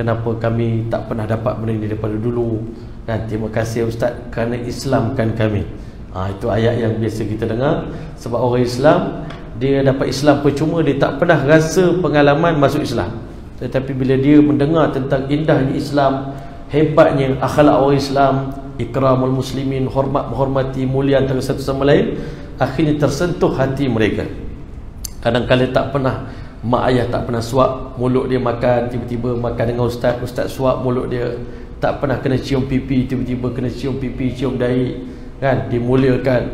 Kenapa kami tak pernah dapat benda ni daripada dulu, dan terima kasih Ustaz kerana Islamkan kami. Itu ayat yang biasa kita dengar. Sebab orang Islam, dia dapat Islam percuma, dia tak pernah rasa pengalaman masuk Islam. Tetapi bila dia mendengar tentang indahnya Islam, hebatnya akhlak orang Islam, ikramul muslimin, hormat menghormati, mulia antara satu sama lain, akhirnya tersentuh hati mereka. Kadang-kadang tak pernah, mak ayah tak pernah suap mulut dia makan, tiba-tiba makan dengan ustaz, ustaz suap mulut dia. Tak pernah kena cium pipi, tiba-tiba kena cium pipi, cium dahi, kan, dimuliakan.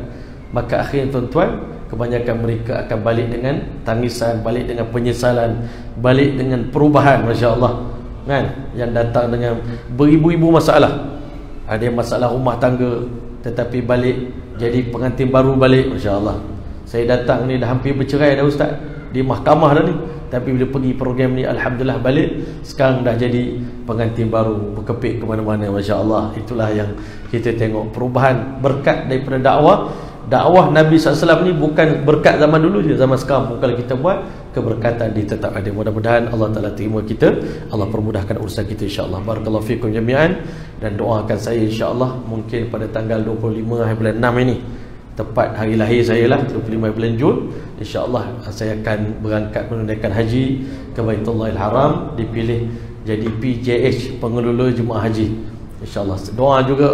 Maka akhirnya tuan-tuan, kebanyakan mereka akan balik dengan tangisan, balik dengan penyesalan, balik dengan perubahan. Masya Allah, kan, yang datang dengan beribu-ibu masalah. Ada yang masalah rumah tangga, tetapi balik jadi pengantin baru balik. Masya Allah, saya datang ni dah hampir bercerai dah ustaz, di mahkamah dah ni, tapi bila pergi program ni Alhamdulillah balik, sekarang dah jadi pengantin baru, berkepik ke mana-mana. Masya Allah, itulah yang kita tengok perubahan berkat daripada dakwah. Dakwah Nabi SAW ni bukan berkat zaman dulu je, zaman sekarang pun kalau kita buat, keberkatan dia tetap ada. Mudah-mudahan Allah Ta'ala terima kita, Allah permudahkan urusan kita insyaAllah. Barakallahu fikum jami'an. Dan doakan saya insyaAllah mungkin pada tanggal 25 hari bulan 6 ini, tepat hari lahir saya lah, 25 bulan Jun, insyaAllah saya akan berangkat menunaikan haji ke Baitullahil Haram, dipilih jadi PJH, pengelola jemaah haji, insyaAllah. Doa juga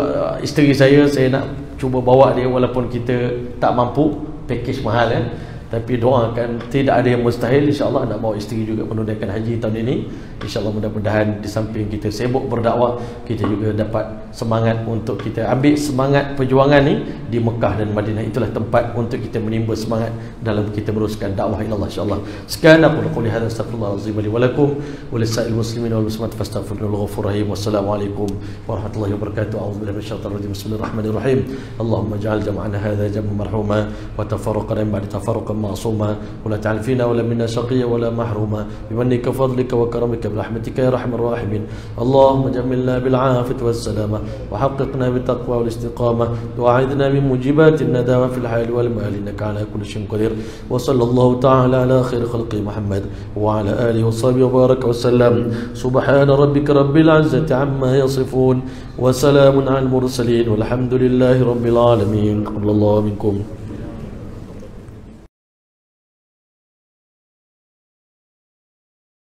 isteri saya nak cuba bawa dia, walaupun kita tak mampu, pakej mahal kan, tapi doakan, tidak ada yang mustahil. InsyaAllah nak bawa isteri juga menunaikan haji tahun ini. InsyaAllah mudah-mudahan di samping kita sibuk berdakwah, kita juga dapat semangat untuk kita ambil semangat perjuangan ni di Mekah dan Madinah. Itulah tempat untuk kita menimba semangat dalam kita meneruskan dakwah ilallah insyaAllah. Sekian aku qouli hadza, astaghfirullahalazim li wa lakum wa lisa'il muslimin wal muslimat fastaghfirullahal ghafurur rahim. Wassalamualaikum warahmatullahi wabarakatuh. A'udzubillahi minasyaitonir rajim. Bismillahirrahmanirrahim. Allahumma ij'al jam'ana hadza jam'an marhuma wa tafarraqana min ba'di tafarruqan ma'suma wa la ta'al fina wa la minna shaqiyya wa la mahruma bimannika fadlika wa karamika برحمتك يا ارحم الراحمين. اللهم جملنا بالعافيه والسلامه وحققنا بالتقوى والاستقامه واعذنا من موجبات الندامه في الحال والمال انك على كل شيء قدير. وصلى الله تعالى على خير خلق محمد وعلى اله وصحبه وبارك وسلم. سبحان ربك رب العزه عما يصفون وسلام على المرسلين والحمد لله رب العالمين. قبل الله منكم.